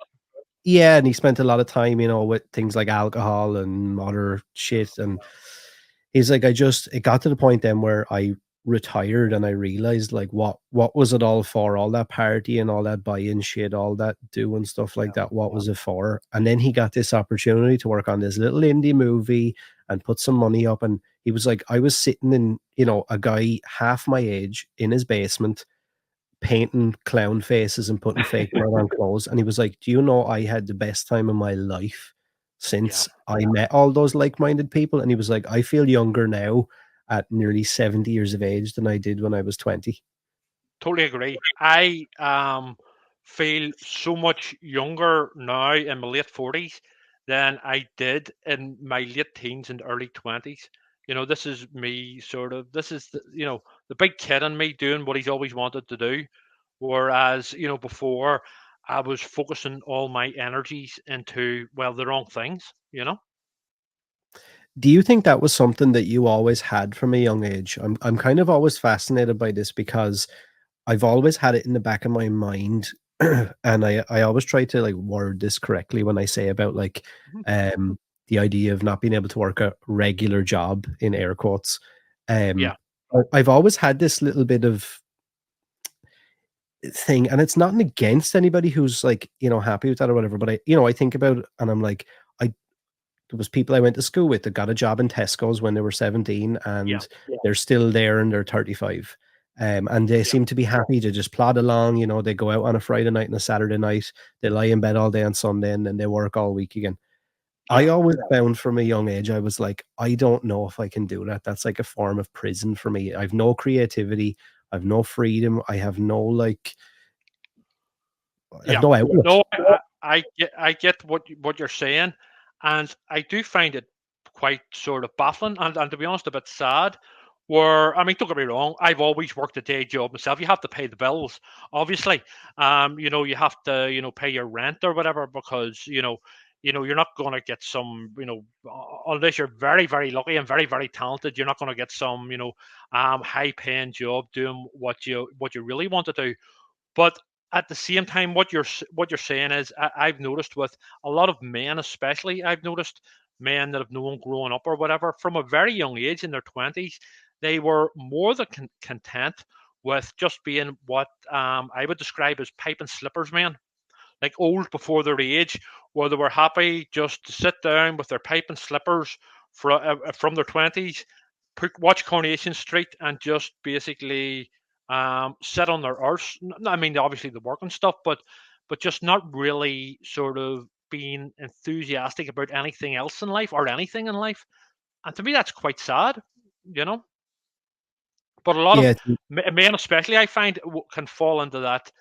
yeah, and he spent a lot of time, with things like alcohol and other shit. And he's like, it got to the point then where I retired and I realized like what was it all for? All that party and all that buy-in shit, all that doing stuff like Yeah. that. What was it for? And then he got this opportunity to work on this little indie movie and put some money up. And he was like, I was sitting in, a guy half my age in his basement painting clown faces and putting fake mud on clothes. And he was like, "Do you know I had the best time of my life Yeah. since I met all those like-minded people?" And he was like, "I feel younger now at nearly 70 years of age than I did when I was 20." Totally agree. I feel so much younger now in my late 40s than I did in my late teens and early 20s. This is me sort of, this is the big kid in me doing what he's always wanted to do. Whereas, before I was focusing all my energies into, well, the wrong things. Do you think that was something that you always had from a young age? I'm kind of always fascinated by this because I've always had it in the back of my mind, and I always try to like word this correctly when I say about like Mhm. um the idea of not being able to work a regular job in air quotes. Um Yeah. I've always had this little bit of thing, and it's nothing against anybody who's like, happy with that or whatever, but I think about it and I'm like, I there was people I went to school with that got a job in Tesco's when they were 17 Yeah. and they're still there and they're 35. And they Yeah. seem to be happy to just plod along. They go out on a Friday night and a Saturday night, they lie in bed all day on Sunday, and then they work all week again. I Yeah. always found from a young age, I was like, I don't know if I can do that. That's like a form of prison for me. I've no creativity. I've no freedom. I have Yeah. no outlet. No, I get what you're saying, and I do find it quite sort of baffling and to be honest, a bit sad. Where I mean, don't get me wrong, I've always worked a day job myself. You have to pay the bills, obviously. You have to pay your rent or whatever because you're not going to get some, unless you're very, very lucky and very, very talented, you're not going to get some, high paying job doing what you really want to do. But at the same time, what you're saying is, I've noticed with a lot of men, especially, I've noticed men that have known growing up or whatever from a very young age in their 20s, they were more than content with just being what I would describe as pipe and slippers men, like old before their age, where they were happy just to sit down with their pipe and slippers from their 20s, watch Coronation Street, and just basically sit on their arse. I mean, obviously the work and stuff, but just not really sort of being enthusiastic about anything else in life or anything in life. And to me, that's quite sad, you know. But a lot Yeah, of men, especially, I find, can fall into that.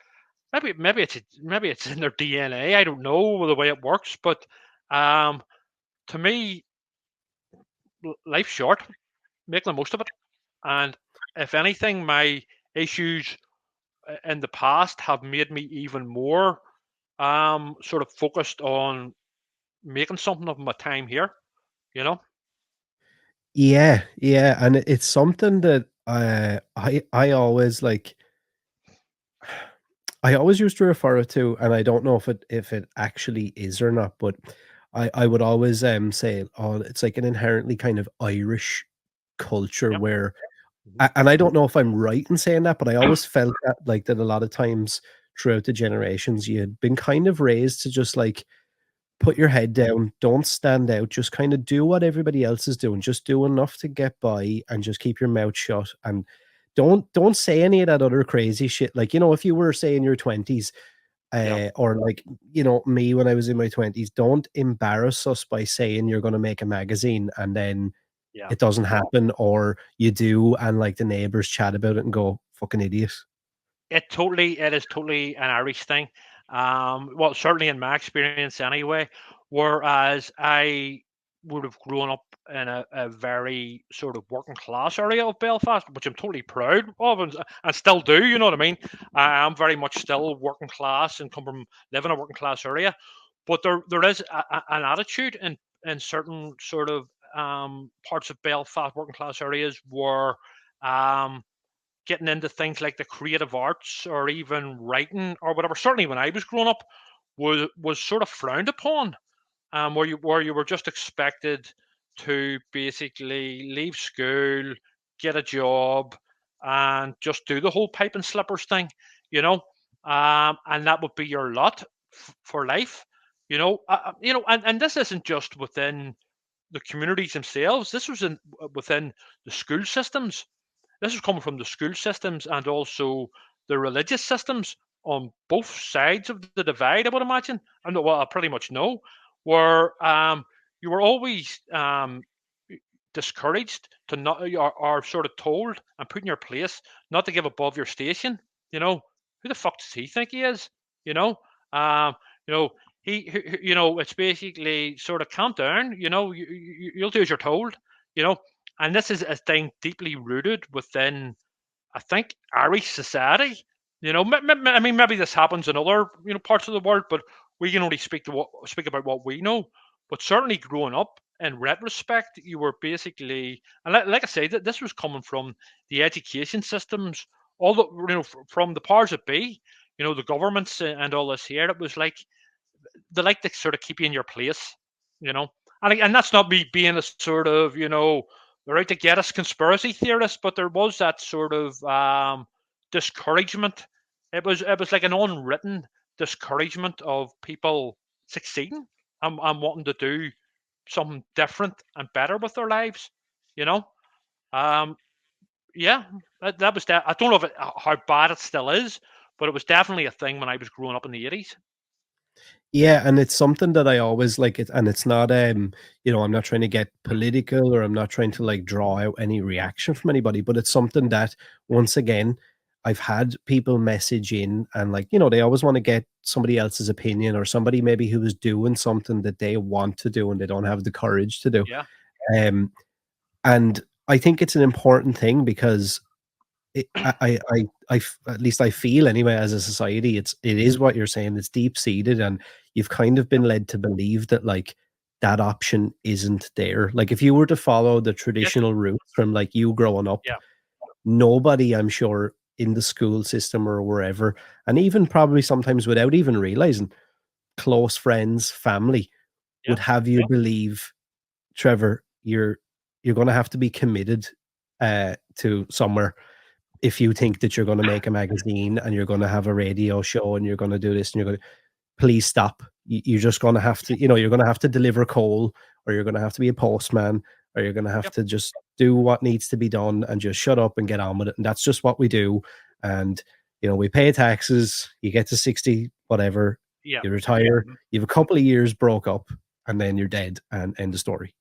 Maybe it's in their DNA. I don't know the way it works, but um, to me, life's short. Make the most of it. And if anything, my issues in the past have made me even more sort of focused on making something of my time here. You know? yeah, yeah, and it's something that I always like. I always used to refer it to, and I don't know if it actually is or not, but I would always say, oh, it's like an inherently kind of Irish culture Yep. where, Hmm. and I don't know if I'm right in saying that, but I always felt that like that a lot of times throughout the generations you had been kind of raised to just like put your head down, don't stand out, just kind of do what everybody else is doing, just do enough to get by and just keep your mouth shut and don't say any of that other crazy shit. Like, if you were say in your 20s, Yeah. or like, me when I was in my 20s, don't embarrass us by saying you're going to make a magazine and then Yeah. it doesn't happen, or you do and like the neighbors chat about it and go, fucking idiot. It is totally an Irish thing. Well, certainly in my experience anyway. Whereas I would have grown up in a very sort of working class area of Belfast, which I'm totally proud of, and still do. You know what I mean? I am very much still working class and come from live in a working class area. But there is an attitude in certain sort of parts of Belfast working class areas where um, getting into things like the creative arts or even writing or whatever. Certainly, when I was growing up, was sort of frowned upon, where you were just expected to basically leave school, get a job, and just do the whole pipe and slippers thing, you know, and that would be your lot for life, and this isn't just within the communities themselves. This was within the school systems. This is coming from the school systems and also the religious systems on both sides of the divide, I would imagine. And well, I pretty much know where you were always discouraged to not, or sort of told and put in your place not to give above your station. You know, who the fuck does he think he is? You know, um, you know, it's basically sort of calm down. You'll do as you're told. You know, and this is a thing deeply rooted within, I think, Irish society. I mean, maybe this happens in other parts of the world, but we can only speak about what we know. But certainly, growing up in retrospect, you were basically, and like I say, that this was coming from the education systems, all the from the powers that be, the governments and all this here. It was like they like to sort of keep you in your place, you know. And that's not me being a sort of they're out to get us conspiracy theorists, but there was that sort of discouragement. It was like an unwritten discouragement of people succeeding and wanting to do something different and better with their lives, you know. Um, yeah, that was that. I don't know how bad it still is, but it was definitely a thing when I was growing up in the 80s. Yeah, and it's something that I always like it, and it's not I'm not trying to get political or I'm not trying to like draw out any reaction from anybody, but it's something that once again I've had people message in and like, they always want to get somebody else's opinion or somebody maybe who is doing something that they want to do and they don't have the courage to do. Yeah. Um and I think it's an important thing because at least I feel anyway, as a society, it is what you're saying. It's deep seated, and you've kind of been Yep. led to believe that like that option isn't there. Like if you were to follow the Yes. traditional route from like you growing up, Yeah. nobody, I'm sure, in the school system or wherever, and even probably sometimes without even realizing, close friends, family would Yeah. have you believe, Trevor, you're going to have to be committed to somewhere if you think that you're going to make a magazine and you're going to have a radio show and you're going to do this and you're going to please stop. You're just going to have to, you're going to have to deliver coal, or you're going to have to be a postman, or you're going to have Yep. to just do what needs to be done and just shut up and get on with it. And that's just what we do. And, we pay taxes, you get to 60, whatever, Yeah. you retire, Mhm. you have a couple of years broke up, and then you're dead and end of story.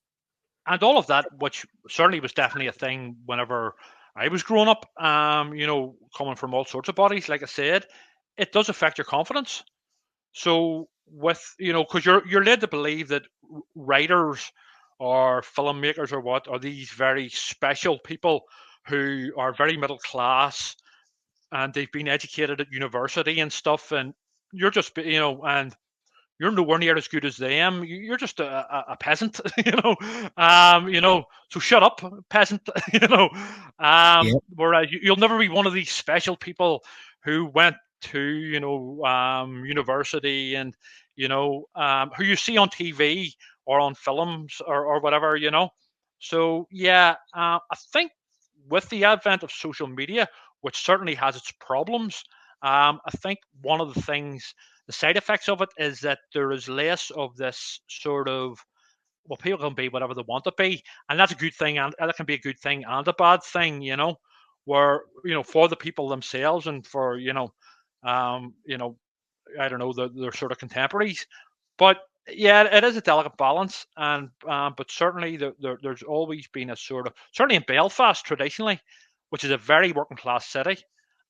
And all of that, which certainly was definitely a thing whenever I was growing up, coming from all sorts of bodies, like I said, it does affect your confidence. So with because you're led to believe that writers or filmmakers or what are these very special people who are very middle class and they've been educated at university and stuff, and you're just and you're nowhere near as good as them. You're just a peasant, So shut up, peasant, Yeah. Whereas you'll never be one of these special people who went to, university and, who you see on TV or on films or whatever, So yeah, I think with the advent of social media, which certainly has its problems, I think one of the side effects of it is that there is less of this sort of, well, people can be whatever they want to be, and that's a good thing, and that can be a good thing and a bad thing, where for the people themselves and for I don't know, their sort of contemporaries. But yeah, it is a delicate balance, and but certainly there's always been a sort of, certainly in Belfast traditionally, which is a very working class city,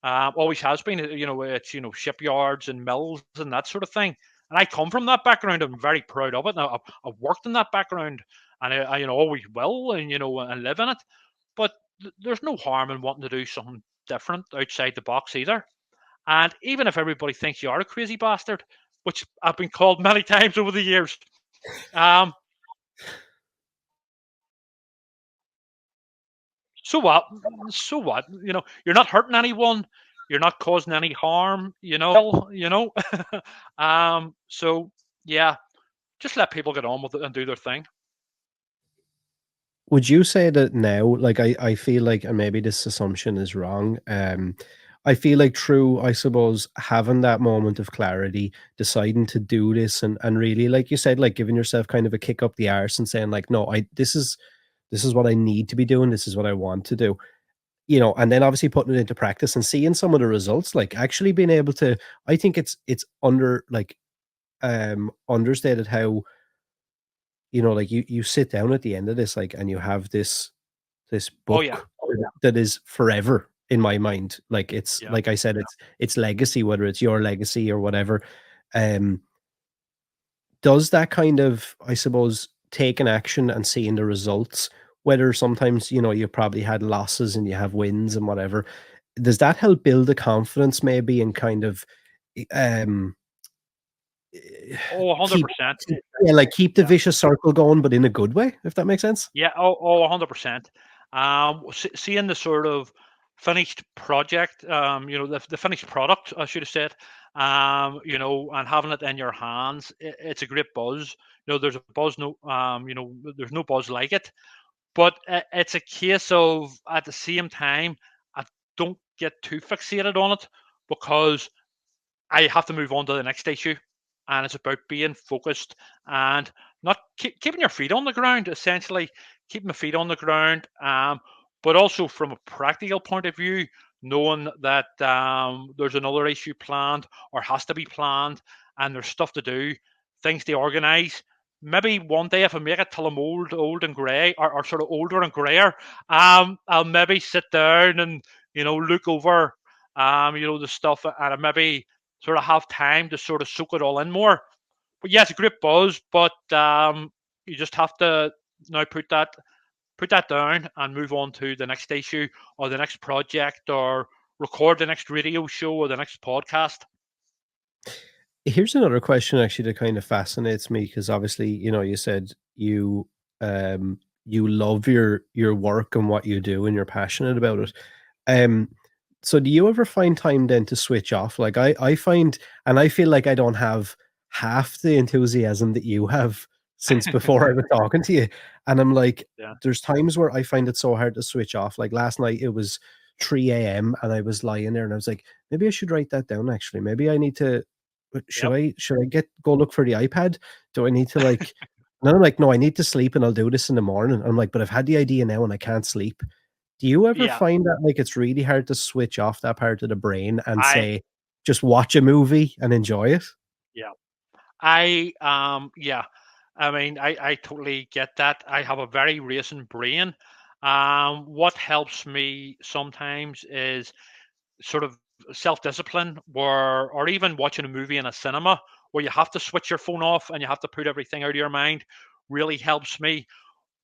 always has been. It's shipyards and mills and that sort of thing. And I come from that background. I'm very proud of it. Now I've worked in that background, and I always will, and and live in it. But there's no harm in wanting to do something different outside the box either. And even if everybody thinks you are a crazy bastard, which I've been called many times over the years, um, so what? So what? You're not hurting anyone. You're not causing any harm. So yeah, just let people get on with it and do their thing. Would you say that now, like I feel like, and maybe this assumption is wrong, I feel like through, I suppose, having that moment of clarity, deciding to do this and really, like you said, like giving yourself kind of a kick up the arse and saying like, no, this is what I need to be doing, this is what I want to do. And then obviously putting it into practice and seeing some of the results, like actually being able to, I think it's understated how, like you sit down at the end of this, like, and you have this Oh yeah, book that is forever in my mind. Like it's yeah. like I said, it's legacy, whether it's your legacy or whatever. Um, does that kind of, I suppose, taking action and seeing the results, whether sometimes, you probably had losses and you have wins and whatever, does that help build the confidence maybe and kind of um Oh, 100%. keep yeah, like keep the Yeah. vicious circle going, but in a good way, if that makes sense? Yeah, 100%. Seeing the sort of finished project, the finished product, I should have said, and having it in your hands, it's a great buzz. There's a buzz, there's no buzz like it. But it's a case of, at the same time, I don't get too fixated on it because I have to move on to the next issue, and it's about being focused and not keeping your feet on the ground. Essentially, keeping my feet on the ground, but also from a practical point of view, knowing that there's another issue planned or has to be planned, and there's stuff to do, things to organise. Maybe one day, if I make it till I'm old and grey, or sort of older and greyer, I'll maybe sit down and look over, the stuff, and I maybe sort of have time to sort of soak it all in more. But yeah, it's a great buzz, but you just have to now put that down and move on to the next issue or the next project or record the next radio show or the next podcast. Here's another question actually that kind of fascinates me because obviously, you said you love your work and what you do and you're passionate about it. Um, so do you ever find time then to switch off? Like I find, and I feel like I don't have half the enthusiasm that you have since before I was talking to you. And I'm like, Yeah, there's times where I find it so hard to switch off. Like last night it was 3 a.m. and I was lying there and I was like, maybe I should write that down actually. Maybe I need to yep, should I go look for the iPad? Do I need to like and I'm like, no, I need to sleep and I'll do this in the morning. I'm like, but I've had the idea now and I can't sleep. Do you ever yeah. find that like it's really hard to switch off that part of the brain and I say, just watch a movie and enjoy it? yeah. Yeah. I mean, I totally get that. I have a very racing brain. What helps me sometimes is sort of self-discipline, where or even watching a movie in a cinema where you have to switch your phone off and you have to put everything out of your mind really helps me.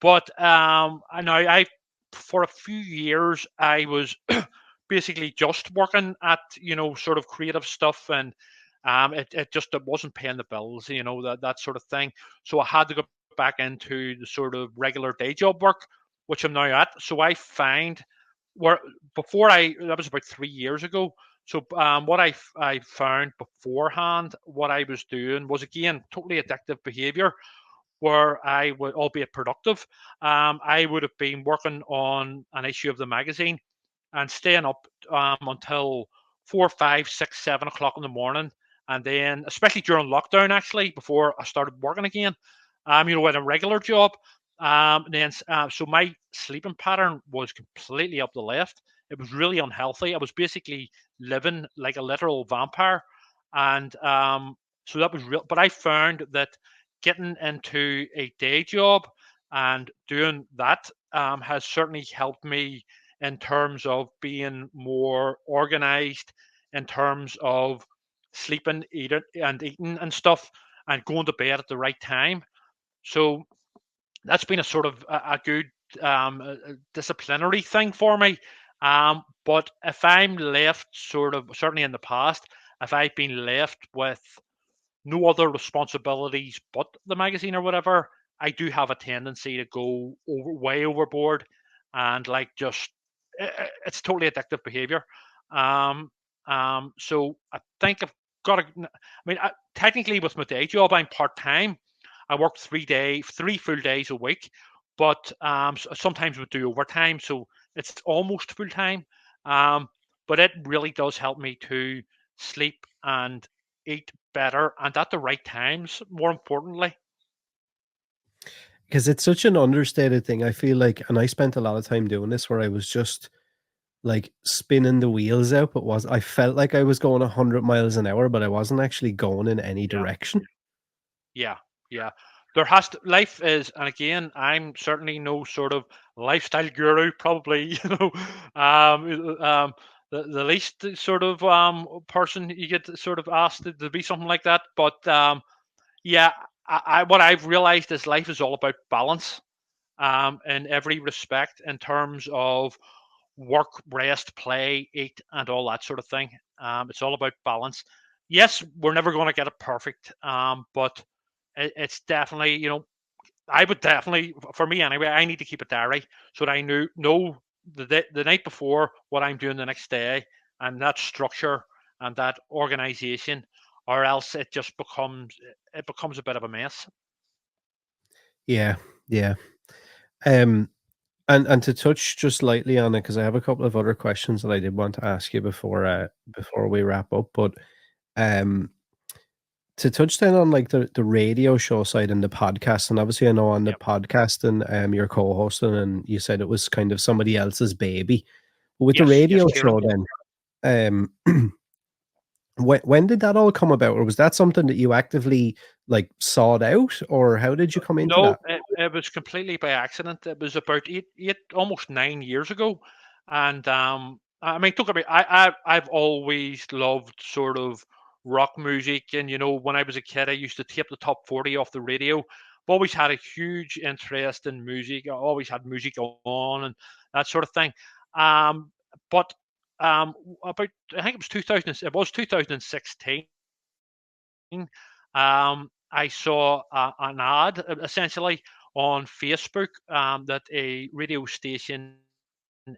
But I know I for a few years I was basically just working at sort of creative stuff, and it wasn't paying the bills, that sort of thing. So I had to go back into the sort of regular day job work, which I'm now at. So I find where before I that was about 3 years ago. So what I found beforehand, what I was doing was again totally addictive behavior where I would, albeit productive, I would have been working on an issue of the magazine and staying up until 4, 5, 6, 7 o'clock in the morning, and then especially during lockdown, actually before I started working again, with a regular job. Then so my sleeping pattern was completely up the left. It was really unhealthy. I was basically living like a literal vampire, and so that was real. But I found that getting into a day job and doing that has certainly helped me in terms of being more organized, in terms of sleeping, eating and stuff, and going to bed at the right time. So that's been a sort of a good disciplinary thing for me. But if I'm left, sort of, certainly in the past, if I've been left with no other responsibilities but the magazine or whatever, I do have a tendency to go way overboard, and like just it's totally addictive behavior. Um, so I think I've got to. I mean, technically with my day job, I'm part time. I work 3 full days a week, but sometimes we do overtime, so it's almost full time. Um, but it really does help me to sleep and eat better and at the right times, more importantly. Because it's such an understated thing. I feel like, and I spent a lot of time doing this where I was just like spinning the wheels out, but I felt like I was going 100 miles an hour, but I wasn't actually going in any Yeah, direction. yeah, yeah. There has to life is, and again, I'm certainly no sort of lifestyle guru. Probably, the least sort of person you get sort of asked to be something like that. But yeah, what I've realized is life is all about balance, in every respect, in terms of work, rest, play, eat, and all that sort of thing. It's all about balance. Yes, we're never going to get it perfect, but it's definitely, I would definitely, for me anyway, I need to keep a diary so that I know the night before what I'm doing the next day, and that structure and that organization, or else it becomes a bit of a mess. Yeah, yeah. Um, and to touch just lightly on it, because I have a couple of other questions that I did want to ask you before we wrap up. But um, to touch then on like the radio show side and the podcast, and obviously I know on the Yep. podcast and you're co-hosting, and you said it was kind of somebody else's baby. But with the Yes, yes, radio Kieran. show, then when did that all come about, or was that something that you actively like sought out, or how did you come into No, that? it was completely by accident. It was about almost 9 years ago, and I mean, don't get me. I've always loved sort of rock music, and when I was a kid, I used to tape the top 40 off the radio. I've always had a huge interest in music. I always had music on and that sort of thing. Um, but about, I think it was 2000. It was 2016. I saw an ad, essentially, on Facebook, that a radio station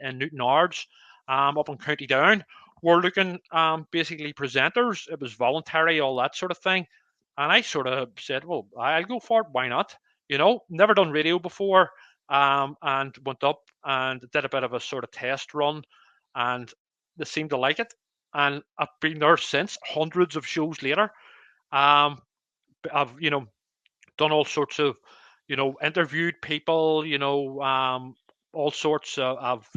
in Newton Ards, up in County Down, were looking, basically, presenters. It was voluntary, all that sort of thing. And I sort of said, well, I'll go for it. Why not? Never done radio before, and went up and did a bit of a sort of test run, and they seemed to like it. And I've been there since, hundreds of shows later. Um, I've, done all sorts of, interviewed people, all sorts of,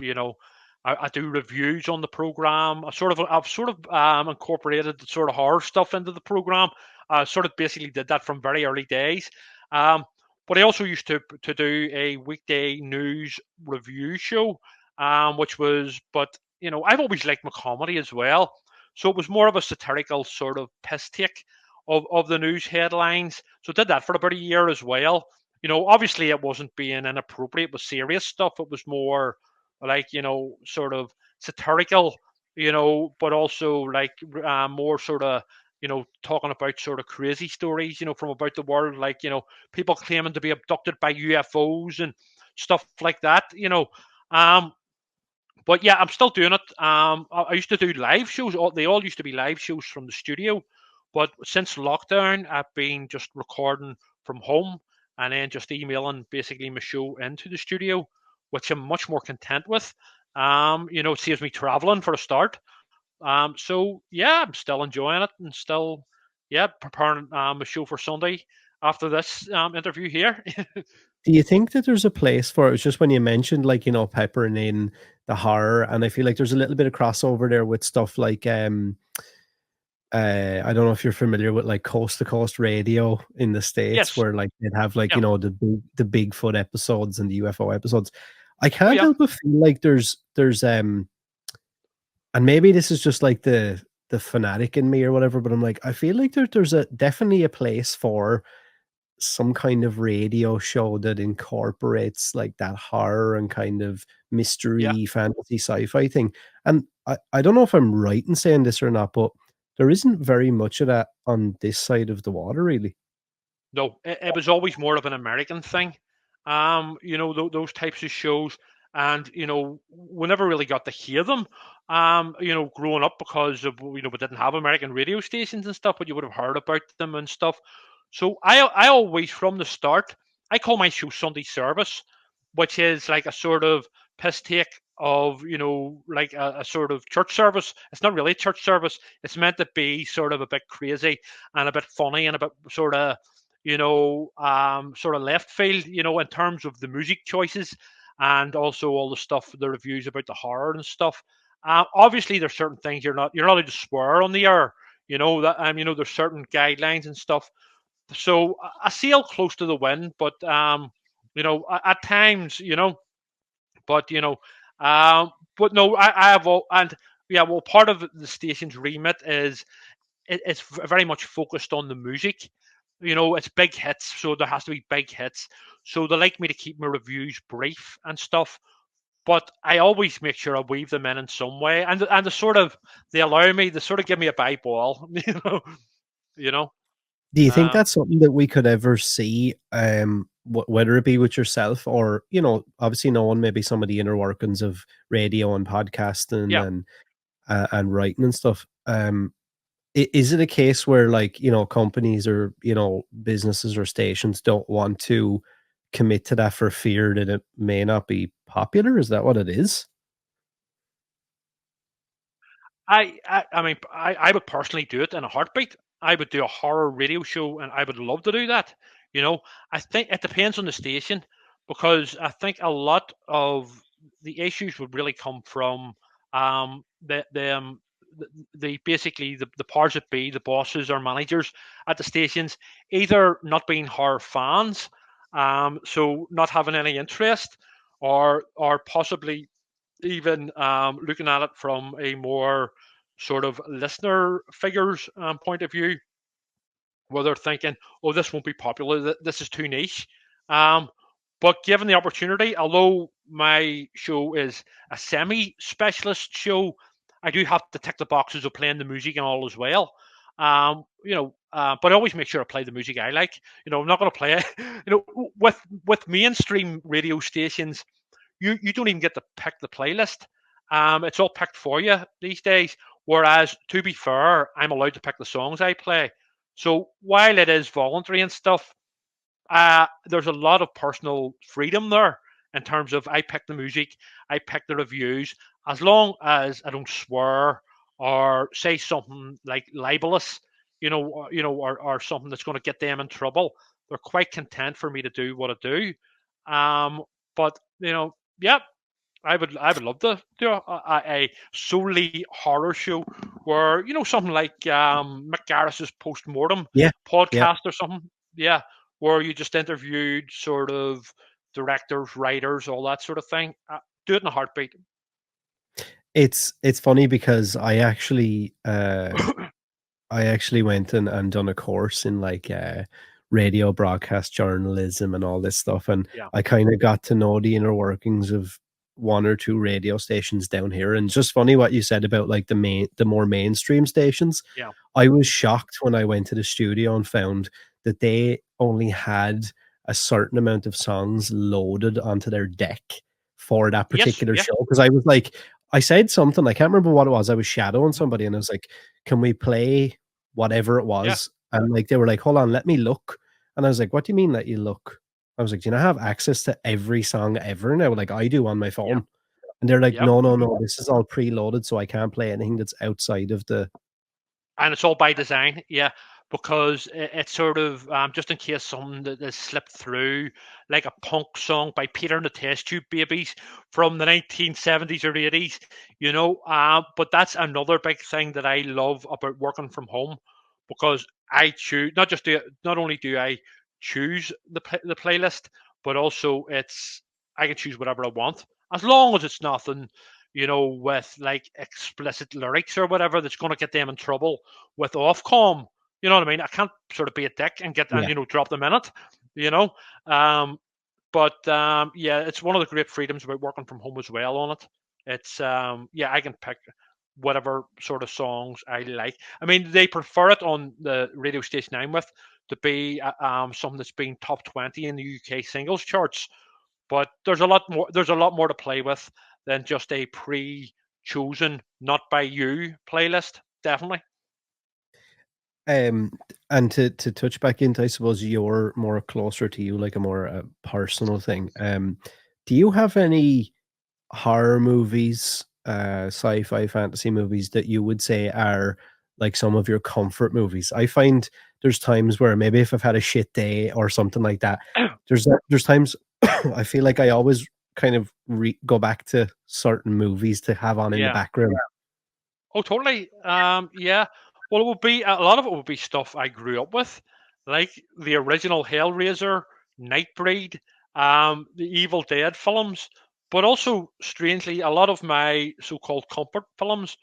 I do reviews on the program. I've sort of incorporated the sort of horror stuff into the program. I sort of basically did that from very early days. Um, but I also used to do a weekday news review show, which was, but I've always liked my comedy as well. So it was more of a satirical sort of piss take of the news headlines. So I did that for about a year as well. Obviously it wasn't being inappropriate with serious stuff. It was more like, sort of satirical, but also like, more sort of, talking about sort of crazy stories, from about the world, like, people claiming to be abducted by UFOs and stuff like that. Um, but yeah, I'm still doing it. I used to do live shows. They all used to be live shows from the studio, but since lockdown, I've been just recording from home and then just emailing basically my show into the studio, which I'm much more content with. It saves me traveling for a start. So yeah, I'm still enjoying it and still, yeah, preparing a show for Sunday after this interview here. Do you think that there's a place for it? It's just when you mentioned, like, peppering in the horror, and I feel like there's a little bit of crossover there with stuff like, I don't know if you're familiar with, like, Coast to Coast Radio in the States, Yes. where, like, they'd have, like, Yeah. the Bigfoot episodes and the UFO episodes. I Oh can't yeah. help but feel like there's and maybe this is just, like, the fanatic in me or whatever, but I'm like, I feel like there's definitely a place for some kind of radio show that incorporates, like, that horror and kind of Yeah. mystery, fantasy, sci-fi thing, and I don't know if I'm right in saying this or not, but there isn't very much of that on this side of the water, really. No, it was always more of an American thing. Those types of shows, and we never really got to hear them. Growing up, because of, we didn't have American radio stations and stuff, but you would have heard about them and stuff. So I always, from the start, I call my show Sunday Service, which is like a sort of piss take of, like a sort of church service. It's not really a church service. It's meant to be sort of a bit crazy and a bit funny and a bit sort of, sort of left field, in terms of the music choices, and also all the stuff, the reviews about the horror and stuff. Obviously, there's certain things you're not allowed to swear on the air. There's certain guidelines and stuff. So I sail close to the wind, but at times, but but no, I have all, and yeah, well, part of the station's remit is, it's very much focused on the music. It's big hits, so there has to be big hits. So they like me to keep my reviews brief and stuff, but I always make sure I weave them in some way, and they allow me, they sort of give me a bye ball, you know. Do you think Um, that's something that we could ever see, whether it be with yourself or, obviously knowing maybe some of the inner workings of radio and podcasting yeah, and writing and stuff, is it a case where, like, companies or, businesses or stations don't want to commit to that for fear that it may not be popular? Is that what it is? I mean, I would personally do it in a heartbeat. I would do a horror radio show, and I would love to do that. You know, I think it depends on the station, because I think a lot of the issues would really come from, the basically the powers that be, the bosses or managers at the stations, either not being horror fans, so not having any interest, or possibly even, looking at it from a more sort of listener figures, point of view, where they're thinking, "Oh, this won't be popular. This is too niche." Um, but given the opportunity, although my show is a semi-specialist show, I do have to tick the boxes of playing the music and all as well. But I always make sure I play the music I like. I'm not going to play it. With mainstream radio stations, you don't even get to pick the playlist. It's all picked for you these days. Whereas, to be fair, I'm allowed to pick the songs I play. So while it is voluntary and stuff, there's a lot of personal freedom there in terms of I pick the music, I pick the reviews, as long as I don't swear or say something like libelous, or something that's going to get them in trouble. They're quite content for me to do what I do. But yeah, I would love to do a solely horror show where something like Mick Garris's postmortem Yeah, yeah. podcast or something. Yeah, where you just interviewed sort of directors, writers, all that sort of thing. Do it in a heartbeat. It's funny because I actually went and done a course in like radio broadcast journalism and all this stuff, and Yeah, I kind of got to know the inner workings of one or two radio stations down here. And just funny what you said about like the more mainstream stations. yeah. I was shocked when I went to the studio and found that they only had a certain amount of songs loaded onto their deck for that Yes, particular yeah, show. Because I was like, I said something, I can't remember what it was. I was shadowing somebody and I was like, can we play whatever it yeah, was? And like they were like, hold on, let me look. And I was like, what do you mean let you look? I was like, do you not have access to every song ever now? Like I do on my yeah, phone. And they're like, yep. no, no, no, this is all preloaded, so I can't play anything that's outside of the. And it's all by design, yeah, because it's sort of just in case something that has slipped through, like a punk song by Peter and the Test Tube Babies from the 1970s or 80s, But that's another big thing that I love about working from home, because I choose not only do I choose the playlist, but also I can choose whatever I want as long as it's nothing with like explicit lyrics or whatever that's going to get them in trouble with Ofcom. You know what I mean? I can't sort of be a dick and get and Yeah. drop them in it. You know, um, but yeah, it's one of the great freedoms about working from home as well. On it, it's yeah, I can pick whatever sort of songs I like. I mean, they prefer it on the radio station I'm with to be something that's been top 20 in the UK singles charts. But there's a lot more. There's a lot more to play with than just a pre-chosen, not by you playlist. Definitely. Um, and to touch back into, I suppose you're more closer to you, like a more personal thing. Do you have any horror movies, sci-fi fantasy movies that you would say are like some of your comfort movies? I find there's times where maybe if I've had a shit day or something like that, there's times I feel like I always kind of go back to certain movies to have on in the Yeah. background. Oh, totally. Yeah. Well, it would be a lot of it would be stuff I grew up with, like the original Hellraiser, Nightbreed, the Evil Dead films, but also strangely, a lot of my so-called comfort films,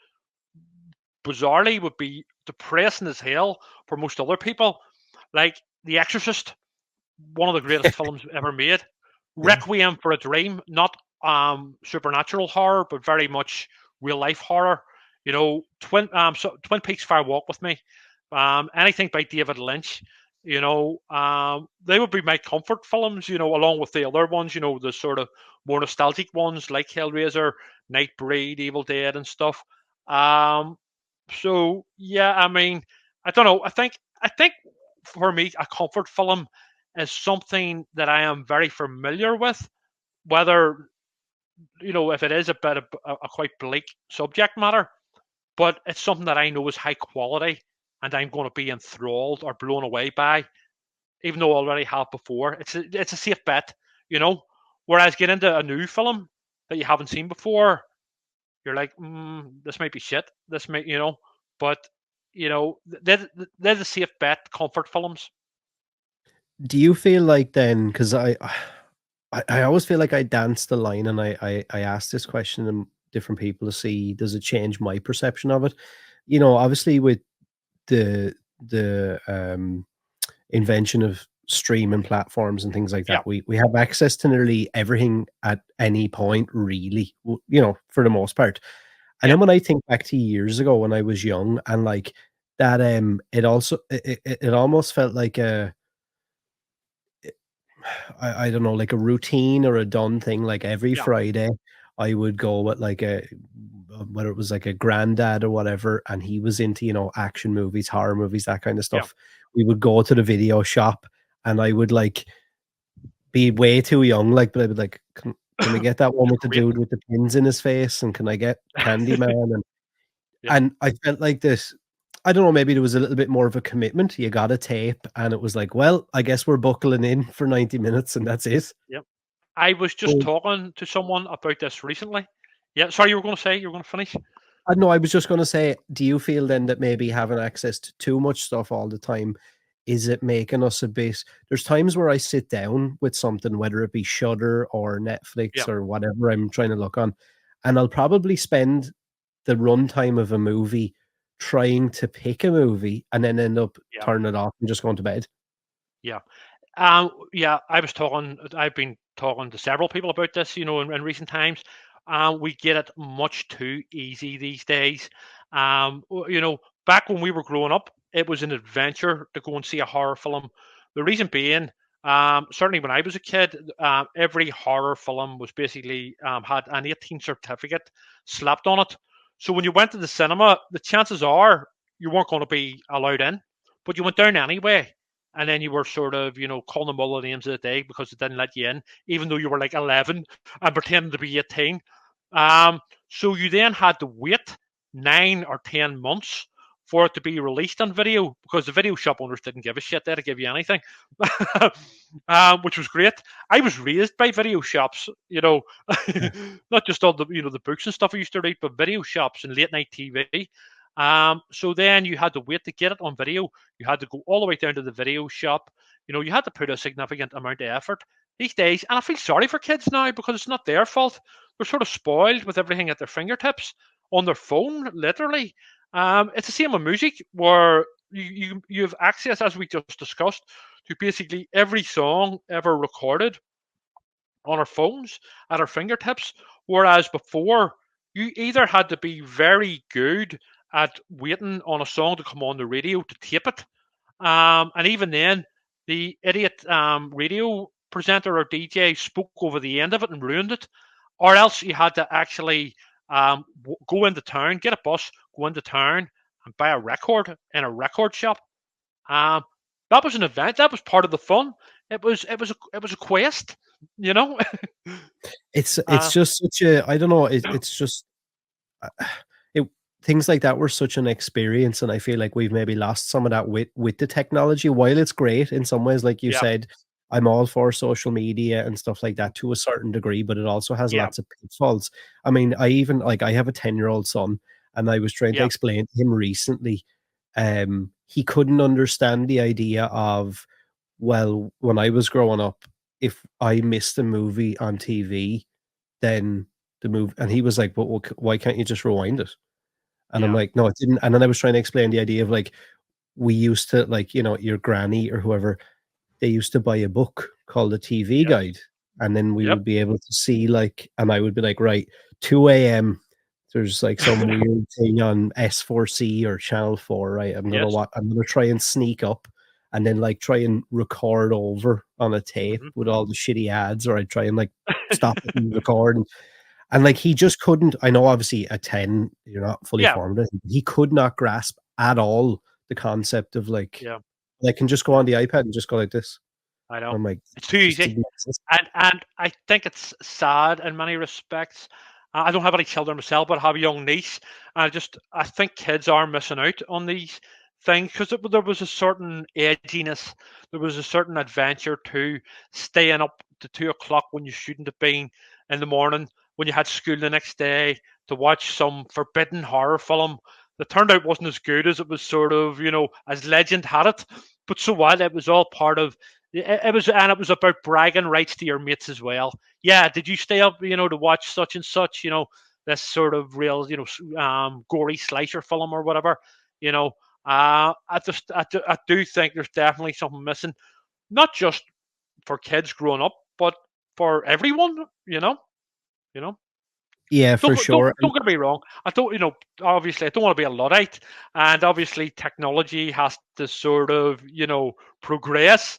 bizarrely, would be depressing as hell for most other people, like The Exorcist, one of the greatest films ever made. Yeah. Requiem for a Dream, not supernatural horror, but very much real life horror. Twin Peaks Fire Walk with Me, anything by David Lynch. They would be my comfort films. Along with the other ones. The sort of more nostalgic ones like Hellraiser, Nightbreed, Evil Dead, and stuff. So yeah, I mean, I don't know. I think for me, a comfort film is something that I am very familiar with, whether if it is a bit of a quite bleak subject matter, but it's something that I know is high quality and I'm going to be enthralled or blown away by, even though I already have before. It's a safe bet, you know. Whereas get into a new film that you haven't seen before, you're like, this might be shit. This might, but they're the safe bet comfort films. Do you feel like then, because I always feel like I dance the line and I ask this question to different people to see does it change my perception of it? Obviously with the invention of streaming platforms and things like Yeah, that, we have access to nearly everything at any point, really, for the most part. And yeah, then when I think back to years ago when I was young and, like, that, it also it almost felt like a I don't know, like a routine or a done thing, like every yeah, Friday, I would go with like a whether it was like a granddad or whatever, and he was into, action movies, horror movies, that kind of yeah. stuff. We would go to the video shop and I would like be way too young, like, but I would like, can we get that one Just with the wait. dude with the pins in his face? And can I get Candyman? And Yeah, and I felt like this I don't know, maybe there was a little bit more of a commitment. You got a tape and it was like, well, I guess we're buckling in for 90 minutes and that's it. yeah. I was just Well, talking to someone about this recently. Yeah, sorry, you were going to say you were going to finish. no, I was just gonna say, do you feel then that maybe having access to too much stuff all the time, is it making us a bit there's times where I sit down with something, whether it be Shudder or Netflix Yeah, or whatever I'm trying to look on, and I'll probably spend the runtime of a movie trying to pick a movie and then end up yeah, turning it off and just going to bed. yeah. Yeah, I've been talking to several people about this, in recent times. We get it much too easy these days. Back when we were growing up, it was an adventure to go and see a horror film. The reason being, certainly when I was a kid, every horror film was basically had an 18 certificate slapped on it. So when you went to the cinema, the chances are you weren't going to be allowed in, but you went down anyway, and then you were sort of, calling them all the names of the day because it didn't let you in, even though you were like 11 and pretending to be 18. Um, so you then had to wait 9 or 10 months for it to be released on video because the video shop owners didn't give a shit. They'd give you anything, which was great. I was raised by video shops, not just all the the books and stuff I used to read, but video shops and late night TV. So then you had to wait to get it on video. You had to go all the way down to the video shop. You had to put a significant amount of effort these days. And I feel sorry for kids now because it's not their fault. They're sort of spoiled with everything at their fingertips on their phone, literally. It's the same with music where you have access, as we just discussed, to basically every song ever recorded on our phones at our fingertips. Whereas before, you either had to be very good at waiting on a song to come on the radio to tape it, and even then, the idiot radio presenter or DJ spoke over the end of it and ruined it. Or else you had to actually go into town, get a bus, go into town, and buy a record in a record shop. Um, that was an event. That was part of the fun. It was a quest, you know. It's uh, just such a I don't know, it's just uh, it things like that were such an experience, and I feel like we've maybe lost some of that with the technology. While it's great in some ways, like you yeah, said, I'm all for social media and stuff like that to a certain degree, but it also has yeah, lots of pitfalls. I mean, I have a 10-year-old son, and I was trying to yeah, explain to him recently, he couldn't understand the idea of, well, when I was growing up, if I missed a movie on TV, then the move and he was like, "But why can't you just rewind it?" And I'm yeah. like, "No, it didn't." And then I was trying to explain the idea of like, we used to like, your granny or whoever, they used to buy a book called a TV Yes. guide, and then we Yep. would be able to see like and I would be like, "Right, 2 a.m. there's like some weird thing on S4C or Channel 4, right? Yes. I'm gonna try and sneak up and then like try and record over on a tape Hmm. with all the shitty ads, or I'd try and like stop it and record and like he just couldn't I know obviously at 10 you're not fully Yeah. formed. He could not grasp at all the concept of like Yeah. I can just go Yeah. on the iPad and just go like this. I know. I'm like, It's too just easy. didn't exist. And I think it's sad in many respects. I don't have any children myself, but I have a young niece. I think kids are missing out on these things because there was a certain edginess, there was a certain adventure to staying up to 2 o'clock when you shouldn't have been in the morning when you had school the next day to watch some forbidden horror film that turned out wasn't as good as it was sort of as legend had it. But so what? It was all part of it was about bragging rights to your mates as well. Yeah, did you stay up, to watch such and such, this sort of real, gory slasher film or whatever, you know. I do think there's definitely something missing, not just for kids growing up, but for everyone, you know. Yeah, Don't for don't sure. don't get me wrong. I don't, obviously, I don't want to be a luddite, and obviously, technology has to sort of, progress.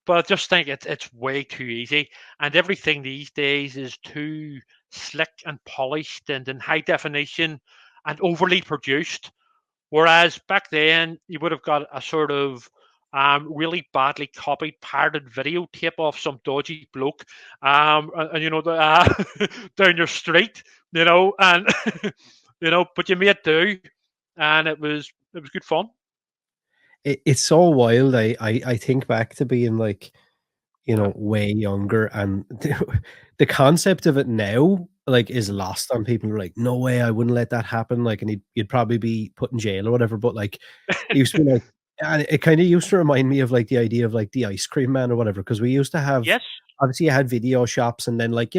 But I just think it's way too easy, and everything these days is too slick and polished and in high definition and overly produced. Whereas back then, you would have got a sort of really badly copied, pirated videotape off some dodgy bloke, down your street, and but you made do, and it was good fun. It's so wild. I think back to being like, Yeah. way younger, and the concept of it now, like, is lost on people who are like, "No way, I wouldn't let that happen," like, and you'd probably be put in jail or whatever, but, like, it used to be like, and it kinda used to remind me of, like, the idea of, like, the ice cream man or whatever, because we used to have, Yes. obviously, you had video shops, and then, like,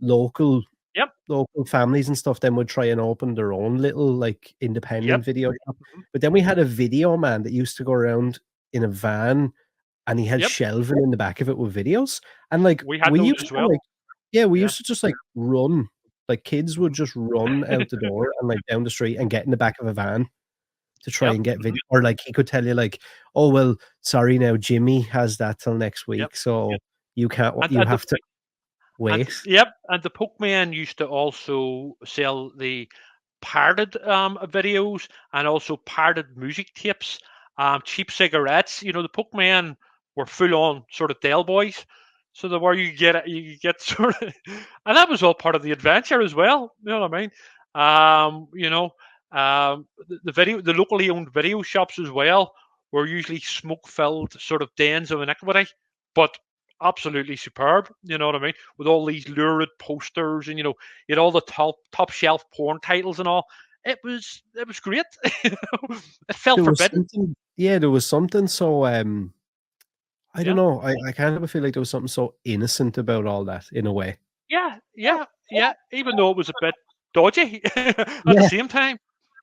local Yep. local families and stuff then would try and open their own little, like, independent Yep. video shop, Mhm. but then we had a video man that used to go around in a van, and he had Yep. shelving in the back of it with videos, and, like, We had we those used as to, well. like, yeah, we Yeah. used to just, like, run, like, kids would Mhm. just run out the door and, like, down the street and get in the back of a van to try Yep. and get Mhm. video, or, like, he could tell you, like, "Oh, well, sorry now, Jimmy has that till next Yep. week, so you can't And you and the have to and wait." yep, and the Pokemon used to also sell the pirated videos and also pirated music tapes, cheap cigarettes. The Pokemon were full on sort of Del Boys, so the where you get sort of, and that was all part of the adventure as well. You know what I mean? The locally owned video shops as well were usually smoke filled sort of dens of iniquity, but absolutely superb. You know what I mean? With all these lurid posters, and you had all the top shelf porn titles and all. It was great. It felt There was forbidden. something, yeah, there was something so, I don't Yeah, know, I kind of feel like there was something so innocent about all that in a way. yeah, yeah, yeah. Even though it was a bit dodgy at the Yeah. same time.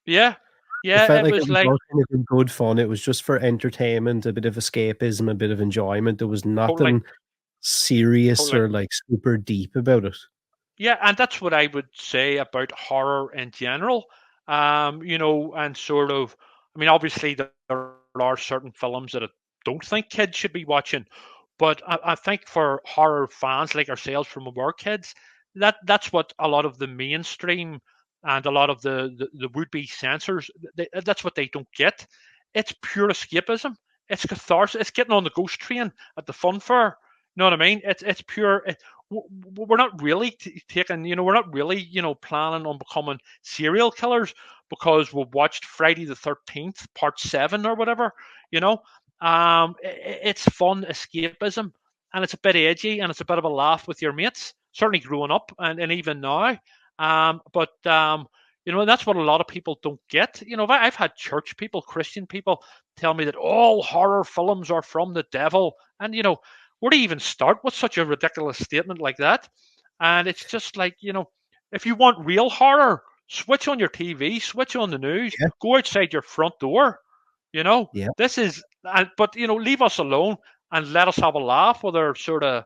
Yeah, It yeah. felt It like it was was like all kind of in good fun, it was just for entertainment, a bit of escapism, a bit of enjoyment, there was totally, nothing serious totally. or, like, super deep about it. Yeah, and that's what I would say about horror in general. And sort of, I mean, obviously there are certain films that I don't think kids should be watching, but I think for horror fans like ourselves from when we were kids, that's what a lot of the mainstream and a lot of the would-be censors, that's what they don't get. It's pure escapism. It's catharsis. It's getting on the ghost train at the fun fair. You know what I mean? It's pure. We're not really taking, we're not really, planning on becoming serial killers because we've watched Friday the 13th, part 7 or whatever, you know. It's fun escapism, and it's a bit edgy, and it's a bit of a laugh with your mates, certainly growing up and even now. And that's what a lot of people don't get. I've had church people, Christian people, tell me that all horror films are from the devil. And, where do you even start with such a ridiculous statement like that? And it's just like, if you want real horror, switch on your TV, switch on the news, Yeah, go outside your front door. You know, yeah. this is, but, leave us alone and let us have a laugh with our sort of,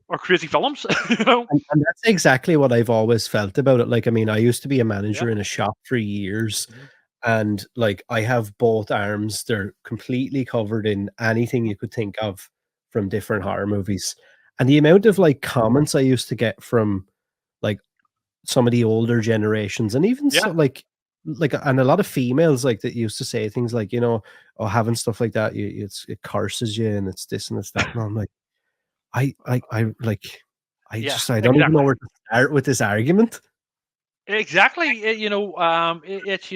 our crazy films, you know? And that's exactly what I've always felt about it, like, I mean, I used to be a Yeah. manager in a shop for years, Mhm. and, like, I have both arms, they're completely covered in anything Mhm. you could think of from different horror movies, and the amount of, like, comments I used to get from, like, some of the older generations, and even so, Yeah. like, and a lot of females, like, that used to say things like, "Oh, having stuff like that, it curses you, and it's this and it's that," and I'm like, like, Yeah, I don't even know exactly. where to start with this argument. Exactly. It's,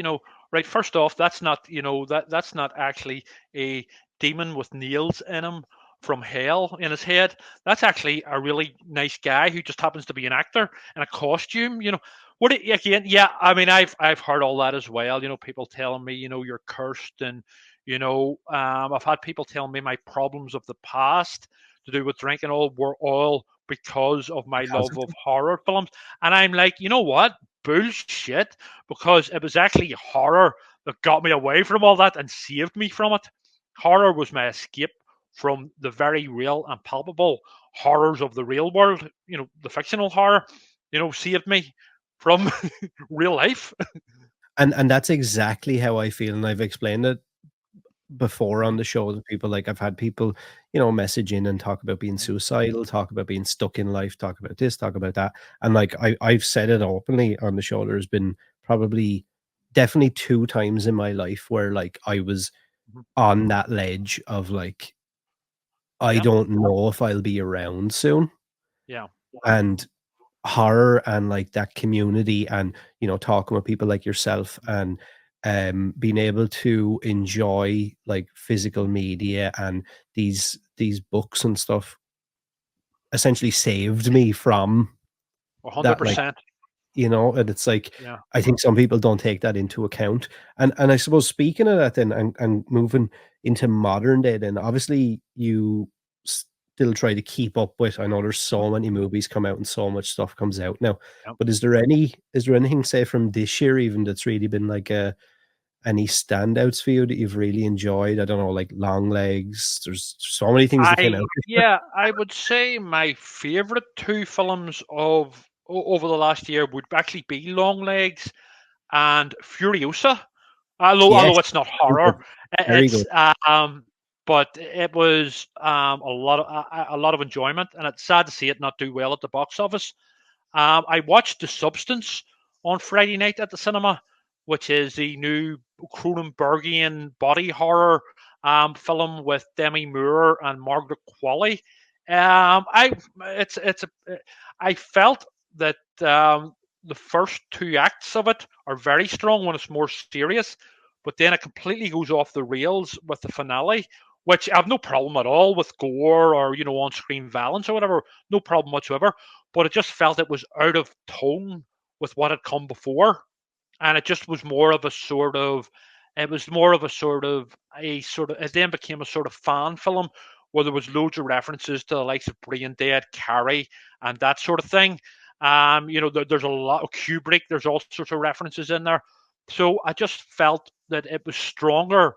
right. First off, that's not actually a demon with nails in him from hell in his head. That's actually a really nice guy who just happens to be an actor in a costume. Again? Yeah, I mean, I've heard all that as well. People telling me, you're cursed, and I've had people telling me my problems of the past to do with drinking all were all because of my Because love of of horror films. And I'm like, you know what? Bullshit, because it was actually horror that got me away from all that and saved me from it. Horror was my escape from the very real and palpable horrors of the real world. The fictional horror, saved me. from real life. And that's exactly how I feel, and I've explained it before on Mhm, the show to people. Like, I've had people, message in and talk about being mhm, suicidal, talk about being stuck in life, talk about this, talk about that, and, like, I've said it openly on the show. There's been probably definitely 2 times in my life where, like, I was mhm. on that ledge of, like, I Yeah, don't know if I'll be around soon, yeah. and horror and, like, that community and, talking with people like yourself and, being able to enjoy, like, physical media and these books and stuff essentially saved me from that, like, 100%. and it's like, Yeah. I think some people don't take that into account, and I suppose speaking of that then and moving into modern day then, obviously, you still try to keep up with. I know there's Mhm. so many movies come out and so much stuff comes out now, Yeah. but is there anything, say, from this year even that's really been, like, any standouts for you that you've really enjoyed? I don't know, like Long Legs. There's so many things that came out this year. Yeah, I would say my favorite two films of over the last year would actually be Long Legs and Furiosa. Yes, Although it's not very horror, good, very it's good. but it was a lot of enjoyment, and it's sad to see it not do well at the box office. I watched The Substance on Friday night at the cinema, which is the new Cronenbergian body horror film with Demi Moore and Margaret Qualley. I it's a I felt that the first two acts of it are very strong when it's more serious, but then it completely goes off the rails with the finale, which I have no problem at all with gore or on-screen violence or whatever, no problem whatsoever. But it just felt it was out of tone with what had come before, and it just was more of a sort of it was more of a sort of a sort of it then became a sort of fan film where there was loads of references to the likes of Brain Dead, Carrie, and that sort of thing. There's a lot of Kubrick. There's all sorts of references in there. So I just felt that it was stronger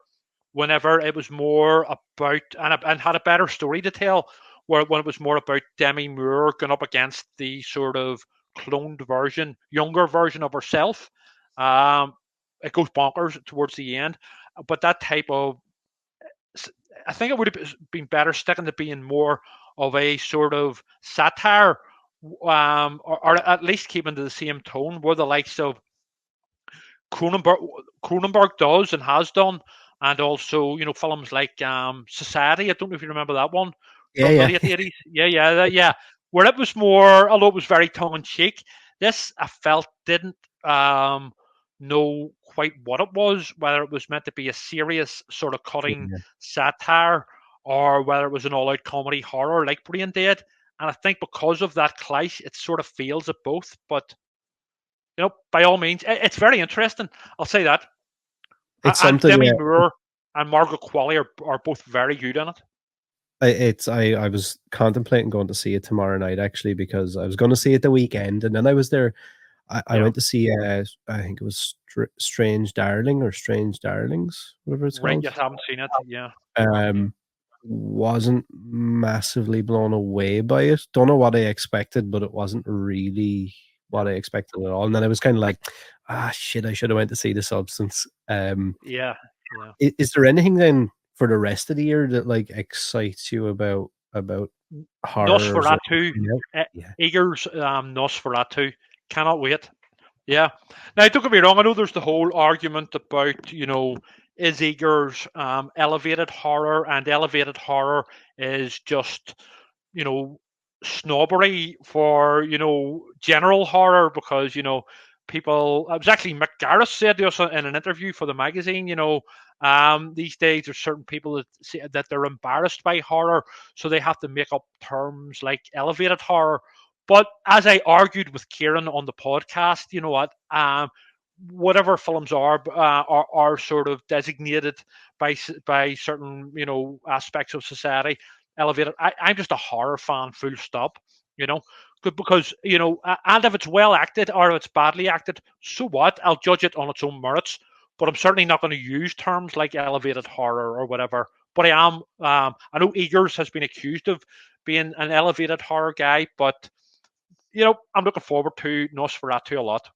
whenever it was more about and had a better story to tell. Where when it was more about Demi Moore going up against the sort of cloned version, younger version of herself. Um, it goes bonkers towards the end, but that type of I think it would have been better sticking to being more of a sort of satire, or at least keeping to the same tone, where the likes of Cronenberg, Cronenberg does and has done, and also films like Society. I don't know if you remember that one Yeah, from the yeah. late 80s. Yeah. Where it was more, although it was very tongue in cheek, this I felt didn't know quite what it was, whether it was meant to be a serious sort of cutting Yeah. satire or whether it was an all-out comedy horror like Brain Dead. And I think because of that clash, it sort of fails at both. But by all means, it's very interesting. I'll say that. It's And something, Demi yeah. Moore and Margaret Qualley are both very good in it. I was contemplating going to see it tomorrow night actually because I was gonna see it the weekend, and then I was there. I Yeah. went to see, I think it was Strange Darling or Strange Darlings, whatever it's Right. called. Yes, I haven't seen it. Yeah. Yeah. Um, wasn't massively blown away by it. Don't know what I expected, but it wasn't really Yeah. what I expected at all. And then I was kinda like, "Ah, shit, I should have went to see The Substance." Yeah. Yeah. Is there anything then for the rest of the year that, like, excites you about horrors or Nosferatu. coming out? Uh, Yeah. Eager's Nosferatu. Cannot wait. Yeah. Now, don't get me wrong. I know there's the whole argument about, is Eager's elevated horror, and elevated horror is just, you know, snobbery for, general horror because, people. It was actually Mick Garris said to us in an interview for the magazine, these days there's certain people that say that they're embarrassed by horror, so they have to make up terms like elevated horror. But as I argued with Kieran on the podcast, you know what? Whatever films are sort of designated by certain aspects of society elevated. I'm just a horror fan, full stop. You know, because and if it's well acted or if it's badly acted, so what? I'll judge it on its own merits. But I'm certainly not going to use terms like elevated horror or whatever. But I am. I know Eagers has been accused of being an elevated horror guy, but I'm looking forward to Nosferatu a lot.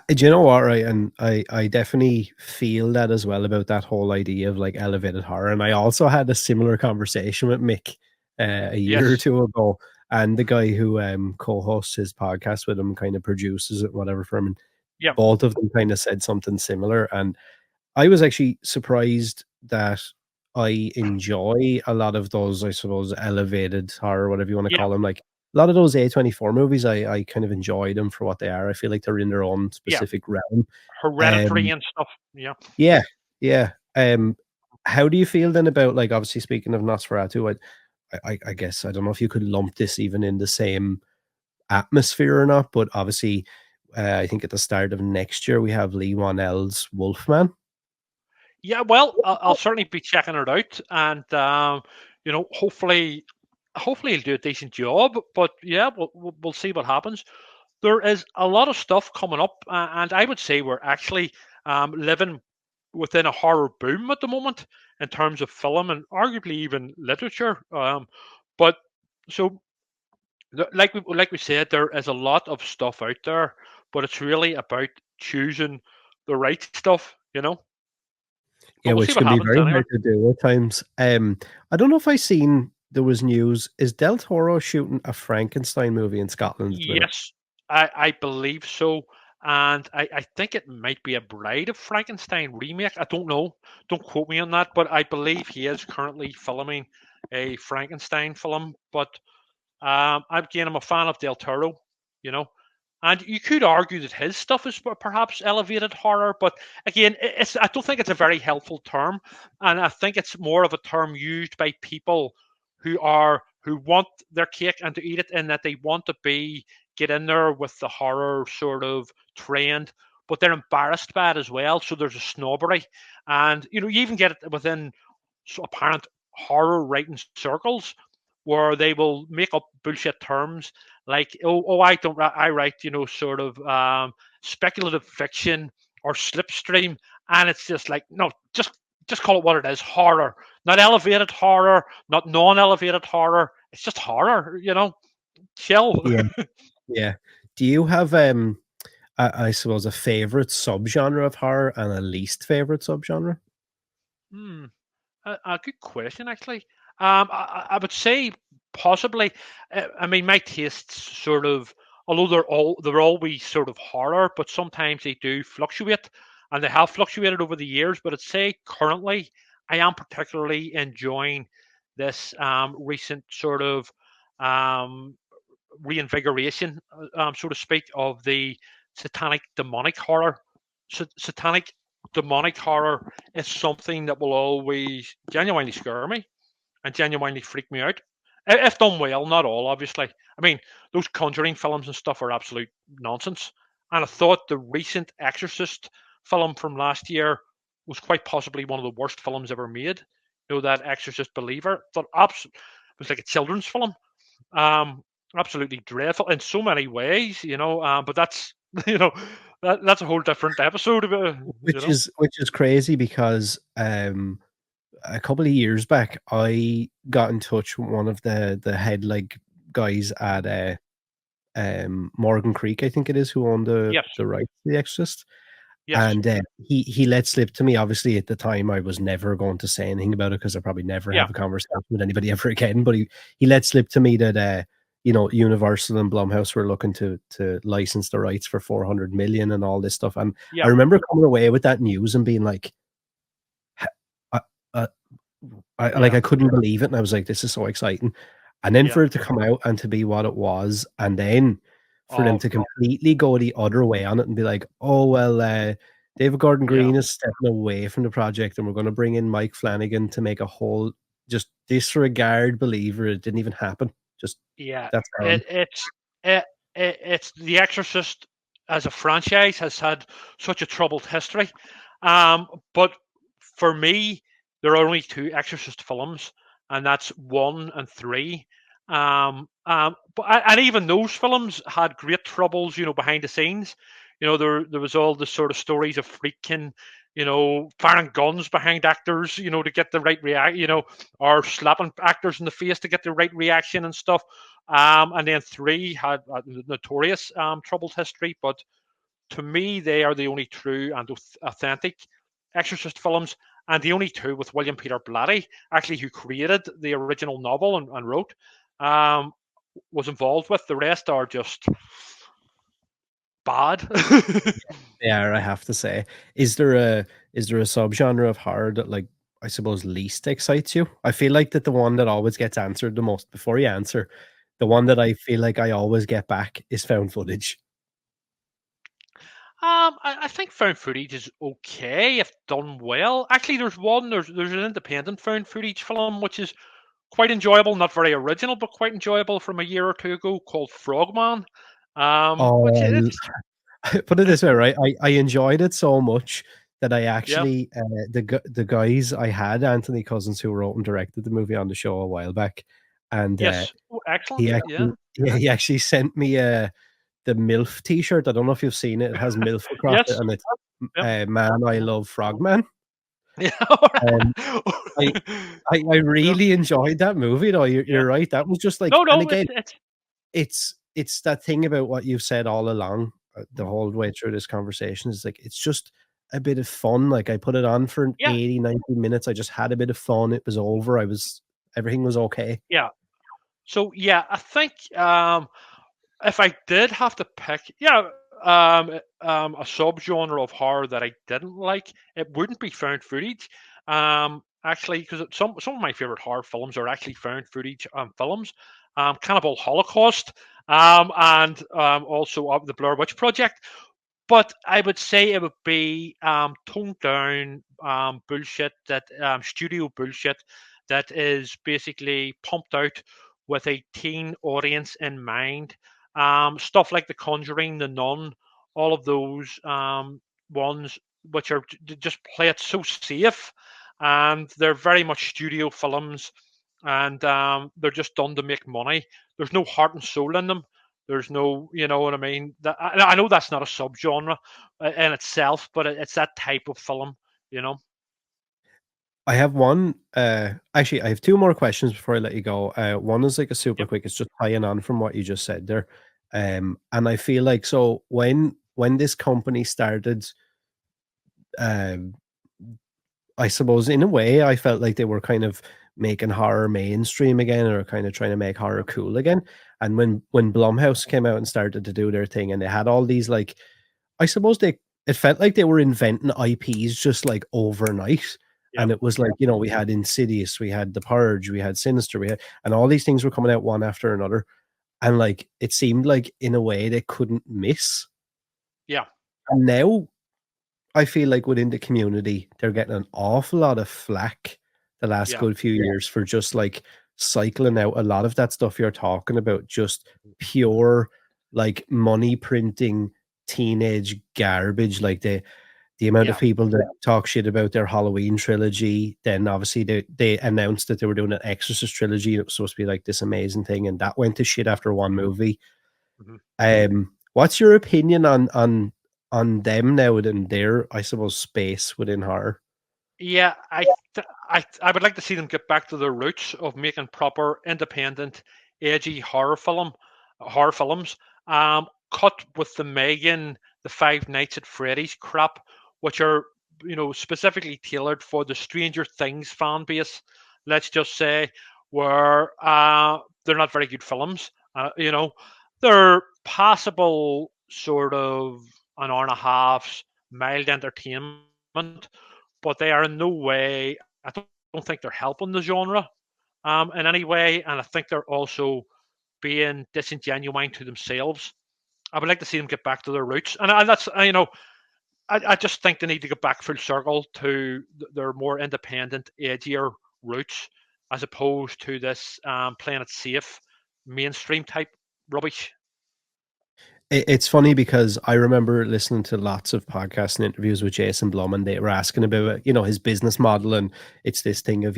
Do you know what, right? And I definitely feel that as well about that whole idea of like elevated horror. And I also had a similar conversation with Mick a year or Yes. two ago, and the guy who co-hosts his podcast with him kind of produces it, whatever for him. And Yeah. both of them kind of said something similar. And I was actually surprised that I enjoy a lot of those, I suppose, elevated horror, whatever you want to Yeah. call them. Like a lot of those A24 movies, I kind of enjoy them for what they are. I feel like they're in their own Yeah. specific realm. Hereditary Um, and stuff. Yeah. yeah, yeah. How do you feel then about like obviously speaking of Nosferatu? I guess I don't know if you could lump this even in the same atmosphere or not, but obviously, I think at the start of next year we have Lee Wanell's Wolfman. Yeah, well, I'll certainly be checking it out, and hopefully he'll do a decent job. But yeah, we'll see what happens. There is a lot of stuff coming up, and I would say we're actually living within a horror boom at the moment in terms of film and arguably even literature. But so, like we said, there is a lot of stuff out there, but it's really about choosing the right stuff, But Yeah, we'll see which what can be happens very anyway. hard to do at times. I don't know if I seen there was news. Is Del Toro shooting a Frankenstein movie in Scotland at the minute? Yes, I believe so. And I think it might be a Bride of Frankenstein remake. I don't know. Don't quote me on that, but I believe he is currently filming a Frankenstein film. But again, I'm a fan of Del Toro, you know. And you could argue that his stuff is perhaps elevated horror, but again, I don't think it's a very helpful term, and I think it's more of a term used by people who want their cake and to eat it, and that they want to get in there with the horror sort of trend, but they're embarrassed by it as well. So there's a snobbery, and you even get it within apparent horror writing circles where they will make up bullshit terms like I don't I write sort of speculative fiction or slipstream, and it's just like no, just call it what it is, horror, not elevated horror, not non-elevated horror. It's just horror, chill. Yeah, yeah. Do you have I suppose a favorite subgenre of horror and a least favorite subgenre? Hmm. A good question, actually. I would say possibly. I mean, my tastes sort of, although they're always sort of horror, but sometimes they do fluctuate, and they have fluctuated over the years. But I'd say currently, I am particularly enjoying this recent sort of um, reinvigoration, so to speak, of the satanic demonic horror. Satanic demonic horror is something that will always genuinely scare me and genuinely freak me out. If done well, not all, obviously. I mean, those Conjuring films and stuff are absolute nonsense. And I thought the recent Exorcist film from last year was quite possibly one of the worst films ever made. That Exorcist Believer. Thought it was like a children's film. Um, Absolutely dreadful in so many ways, but that's that's a whole different episode of it, Which is crazy because a couple of years back I got in touch with one of the head like guys at Morgan Creek, I think it is, who owned Yes, the rights to The Exorcist. yes, And he let slip to me. Obviously, at the time, I was never going to say anything about it because I probably never yeah, have a conversation with anybody ever again. But he let slip to me that Universal and Blumhouse were looking to license the rights for 400 million and all this stuff. And I yeah, remember coming away with that news and being like, "Ha- uh, uh, I yeah. couldn't believe it, and I was like, "This is so exciting." And then Yeah. for it to come out and to be what it was, and then for them Oh, to completely go the other way on it and be like, "Oh, well, David Gordon yeah, Green is stepping away from the project, and we're gonna bring in Mike Flanagan to make a whole just disregard Believer. It didn't even happen. Just yeah. that's It, gone." it's it, it's The Exorcist as a franchise has had such a troubled history. But for me, there are only two Exorcist films, and that's one and three. And even those films had great troubles, behind the scenes. There was all the sort of stories of Friedkin, firing guns behind actors, to get the right react, or slapping actors in the face to get the right reaction and stuff. And then three had a notorious troubled history, but to me, they are the only true and authentic Exorcist films, and the only two with William Peter Blatty, actually, who created the original novel and wrote, um, was involved with. The rest are just bad. Yeah, I have to say. Is there a subgenre of horror that, like, I suppose least excites you? I feel like that the one that always gets answered the most before you answer, the one that I feel like I always get back is found footage. I think found footage is okay if done well. Actually, there's an independent found footage film which is quite enjoyable, not very original, but quite enjoyable from a year or two ago called Frogman. Which Oh, it's put it this way, right? I enjoyed it so much that I yeah, actually the guys I had Anthony Cousins who wrote and directed the movie on the show a while back, and yes, oh, excellent, yeah, he actually sent me the MILF T-shirt. I don't know if you've seen it. It has MILF across it, yes, and it's yep. "Man, I love Frogman." Yeah, all Um, I right. I Yeah, really enjoyed that movie though. yeah. You're right. That was just like, No, and no, again, it's it's that thing about what you've said all along, the mhm. whole way through this conversation is like, it's just a bit of fun. Like, I put it on for Yeah, 80, 90 minutes. I just had a bit of fun. It was over. Everything was okay. yeah. So yeah, I think if I did have to pick, a subgenre of horror that I didn't like, it wouldn't be found footage. Actually, because some of my favorite horror films are actually found footage films. Cannibal Holocaust, and also the Blair Witch Project. But I would say it would be toned down bullshit, that studio bullshit that is basically pumped out with a teen audience in mind. Stuff like The Conjuring, The Nun, all of those ones which are just play it so safe, and they're very much studio films, and they're just done to make money. There's no heart and soul in them. There's no, you know what I mean. I know that's not a subgenre in itself, but it's that type of film, you know. I have one, actually, I have two more questions before I let you go. One is like a super Yep. quick. It's just tying on from what you just said there. And I feel like, so when this company started, um, I suppose in a way, I felt like they were kind of making horror mainstream again, or kind of trying to make horror Yep. cool again. And when Blumhouse came out and started to do their thing, and they had all these, like, I suppose it felt like they were inventing IPs just like overnight. And Yep. it was like, we had Insidious, we had The Purge, we had Sinister, and all these things were coming out one after another. And like, it seemed like in a way they couldn't miss. Yeah. And now I feel like within the community, they're getting an awful lot of flack the last Yeah. good few years for just like cycling out a lot of that stuff you're talking about, just pure like money printing teenage garbage. Like the amount of Yeah. people that talk shit about their Halloween trilogy, then obviously they announced that they were doing an Exorcist trilogy. It was supposed to be like this amazing thing, and that went to shit after one movie. Mhm. What's your opinion on them now and their, I suppose, space within horror? Yeah, I would like to see them get back to their roots of making proper, independent, edgy horror films. Cut with the Megan, the Five Nights at Freddy's crap, which are, specifically tailored for the Stranger Things fan base. Let's just say, where they're not very good films. They're passable, sort of an hour and a half's mild entertainment, but they are in no way. I don't think they're helping the genre in any way, and I think they're also being disingenuine to themselves. I would like to see them get back to their roots, and that's I just think they need to get back full circle to their more independent, edgier roots, as opposed to this playing it safe, mainstream type rubbish. It's funny because I remember listening to lots of podcasts and interviews with Jason Blum, and they were asking about, his business model, and it's this thing of,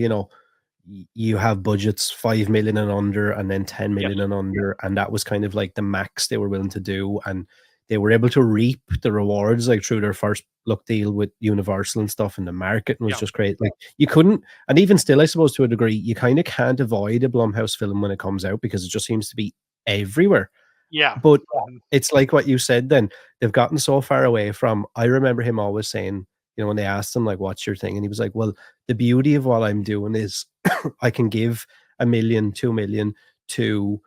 you have budgets 5 million and under, and then 10 Yes. million and under, and that was kind of like the max they were willing to do. And they were able to reap the rewards like through their first look deal with Universal and stuff, and the marketing was Yeah. just great. Like you couldn't, and even still, I suppose to a degree, you kind of can't avoid a Blumhouse film when it comes out because it just seems to be everywhere. Yeah. But Mhm. it's like what you said then, they've gotten so far away from I remember him always saying, when they asked him, like, "What's your thing?" And he was like, "Well, the beauty of what I'm doing is I can give 1,000,000, 2,000,000 to,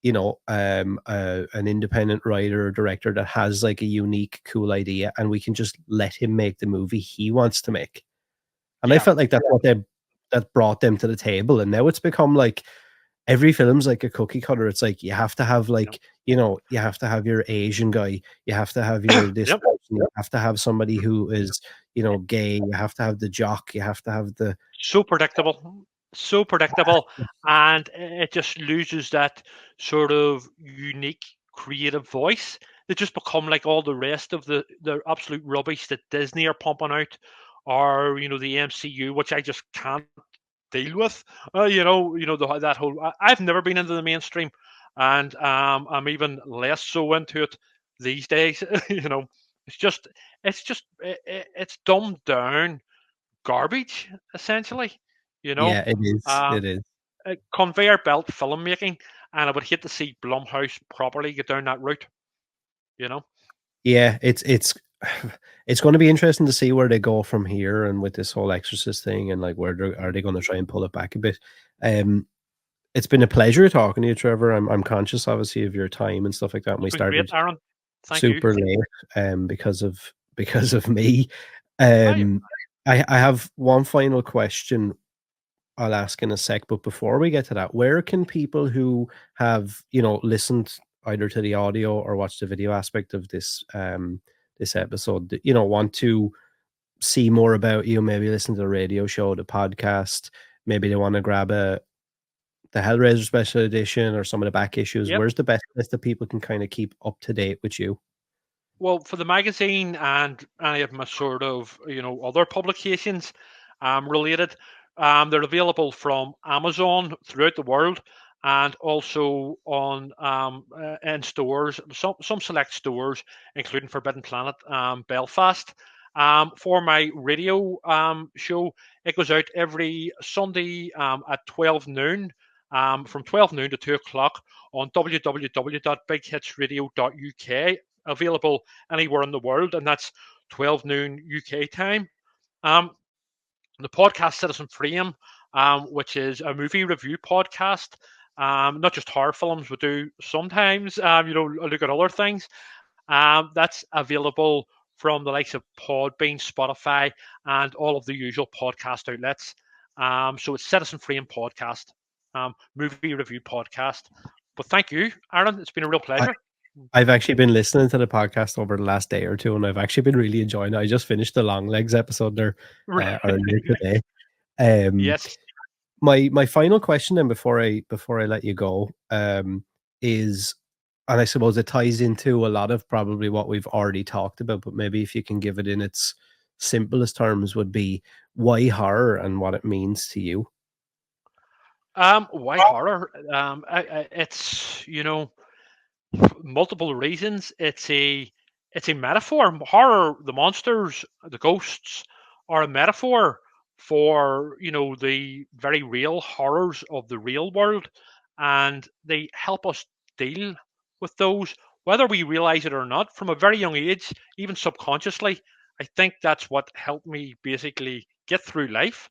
an independent writer or director that has, like, a unique, cool idea, and we can just let him make the movie he wants to make." And I Yeah. felt like that's what that brought them to the table, and now it's become like every film's like a cookie cutter. It's like you have to have Yep. like, you have to have your Asian guy, you have to have your this Yep. person, you have to have somebody who is, gay, you have to have the jock, you have to have the So predictable, so predictable, and it just loses that sort of unique creative voice. They just become like all the rest of the absolute rubbish that Disney are pumping out, or the MCU, which I just can't deal with. That whole. I've never been into the mainstream, and I'm even less so into it these days. It's just it's dumbed down garbage, essentially. You know, Yeah, it is, it um, is. conveyor belt filmmaking, and I would hate to see Blumhouse properly get down that route. You know, Yeah, it's it's gonna be interesting to see where they go from here and with this whole Exorcist thing and, like, where are they gonna try and pull it back a bit. Um, it's been a pleasure talking to you, Trevor. I'm conscious, obviously, of your time and stuff like that, and it's we been great, started Aaron. Thank you. super late, because of me. Bye. Um, I have one final question I'll ask in a sec, but before we get to that, where can people who have, listened either to the audio or watched the video aspect of this episode, want to see more about you, maybe listen to the radio show, the podcast, maybe they want to grab the Hellraiser special edition or some of the back issues, Yep. where's the best place that people can kind of keep up to date with you? Well, for the magazine and any of my sort of other publications related, they're available from Amazon throughout the world, and also on in stores, some select stores, including Forbidden Planet, Belfast. For my radio show, it goes out every Sunday at 12 noon, from 12 noon to 2 o'clock on www.bighitsradio.uk, available anywhere in the world, and that's 12 noon UK time. Um, the podcast Citizen Frame, which is a movie review podcast, not just horror films, we do sometimes, look at other things. That's available from the likes of Podbean, Spotify, and all of the usual podcast outlets. So it's Citizen Frame podcast, movie review podcast. But thank you, Aaron. It's been a real I, pleasure. I've actually been listening to the podcast over the last day or two, and I've actually been really enjoying it. I just finished the Long Legs episode there earlier today. Um, Yes. my final question then before I let you go, is, and I suppose it ties into a lot of probably what we've already talked about, but maybe if you can give it in its simplest terms, would be why horror and what it means to you. Why horror? It's multiple reasons. It's a metaphor. Horror, the monsters, the ghosts, are a metaphor for the very real horrors of the real world, and they help us deal with those, whether we realize it or not. From a very young age, even subconsciously, I think that's what helped me basically get through life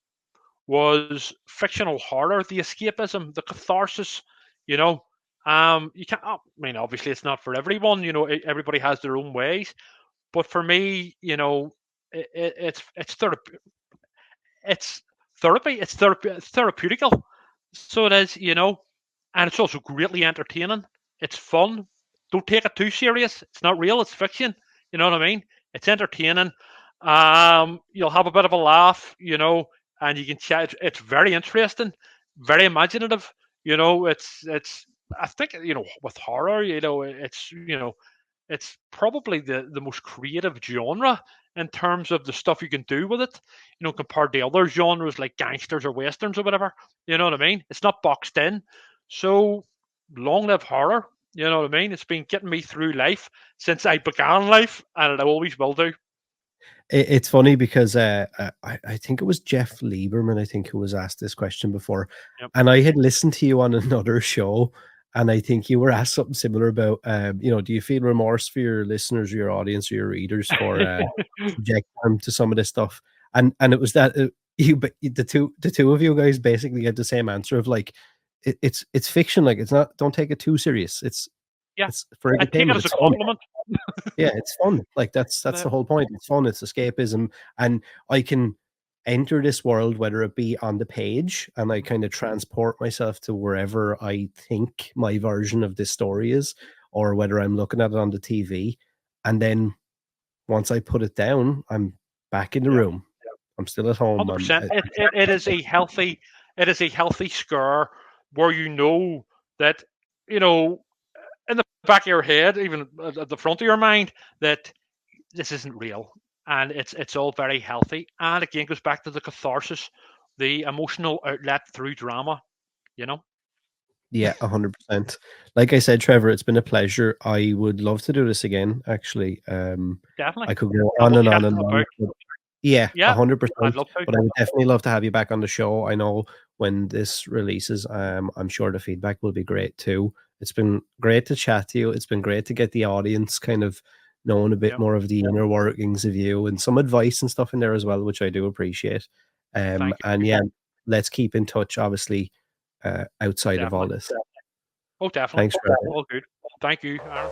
was fictional horror, the escapism, the catharsis. You know, you can't. I mean, obviously, it's not for everyone. Everybody has their own ways. But for me, it's therapy. It's therapeutical. So it is. And it's also greatly entertaining. It's fun. Don't take it too serious. It's not real. It's fiction. You know what I mean? It's entertaining. You'll have a bit of a laugh, and you can chat. It's very interesting, very imaginative. It's. I think with horror, it's probably the most creative genre in terms of the stuff you can do with it. Compared to other genres like gangsters or westerns or whatever. You know what I mean? It's not boxed in. So long live horror. You know what I mean? It's been getting me through life since I began life, and it always will do. It's funny because I think it was Jeff Lieberman, I think, who was asked this question before, Yep. and I had listened to you on another show, and I think you were asked something similar about, do you feel remorse for your listeners or your audience or your readers for subject them to some of this stuff? And it was that but the two of you guys basically had the same answer of like, it's fiction, like it's not. Don't take it too serious. Yeah, It's for I take it entertainment. as a It's fun. compliment. Yeah, it's fun. Like that's the Uh, whole point. It's fun, it's escapism, and I can enter this world, whether it be on the page, and I mhm. kind of transport myself to wherever I think my version of this story is, or whether I'm looking at it on the TV. And then once I put it down, I'm back in the Yeah, room. I'm still at home. 100%. It is a healthy, scare where you know that, you know in the back of your head, even at the front of your mind, that this isn't real, and it's all very healthy. And again, goes back to the catharsis, the emotional outlet through drama. You know, Yeah, 100%. Like I said, Trevor, it's been a pleasure. I would love to do this again, actually. definitely. I could go And on we'll and chat on and on. about. Yeah, Yeah, I'd 100%. love to. But I would definitely love to have you back on the show. I know when this releases, I'm sure the feedback will be great too. It's been great to chat to you. It's been great to get the audience kind of knowing a bit Yeah, more of the inner workings of you and some advice and stuff in there as well, which I do appreciate. thank And you. yeah, let's keep in touch, obviously, outside of all Definitely. this. Oh, definitely. Thanks, Trevor. All good. Thank you, Aaron.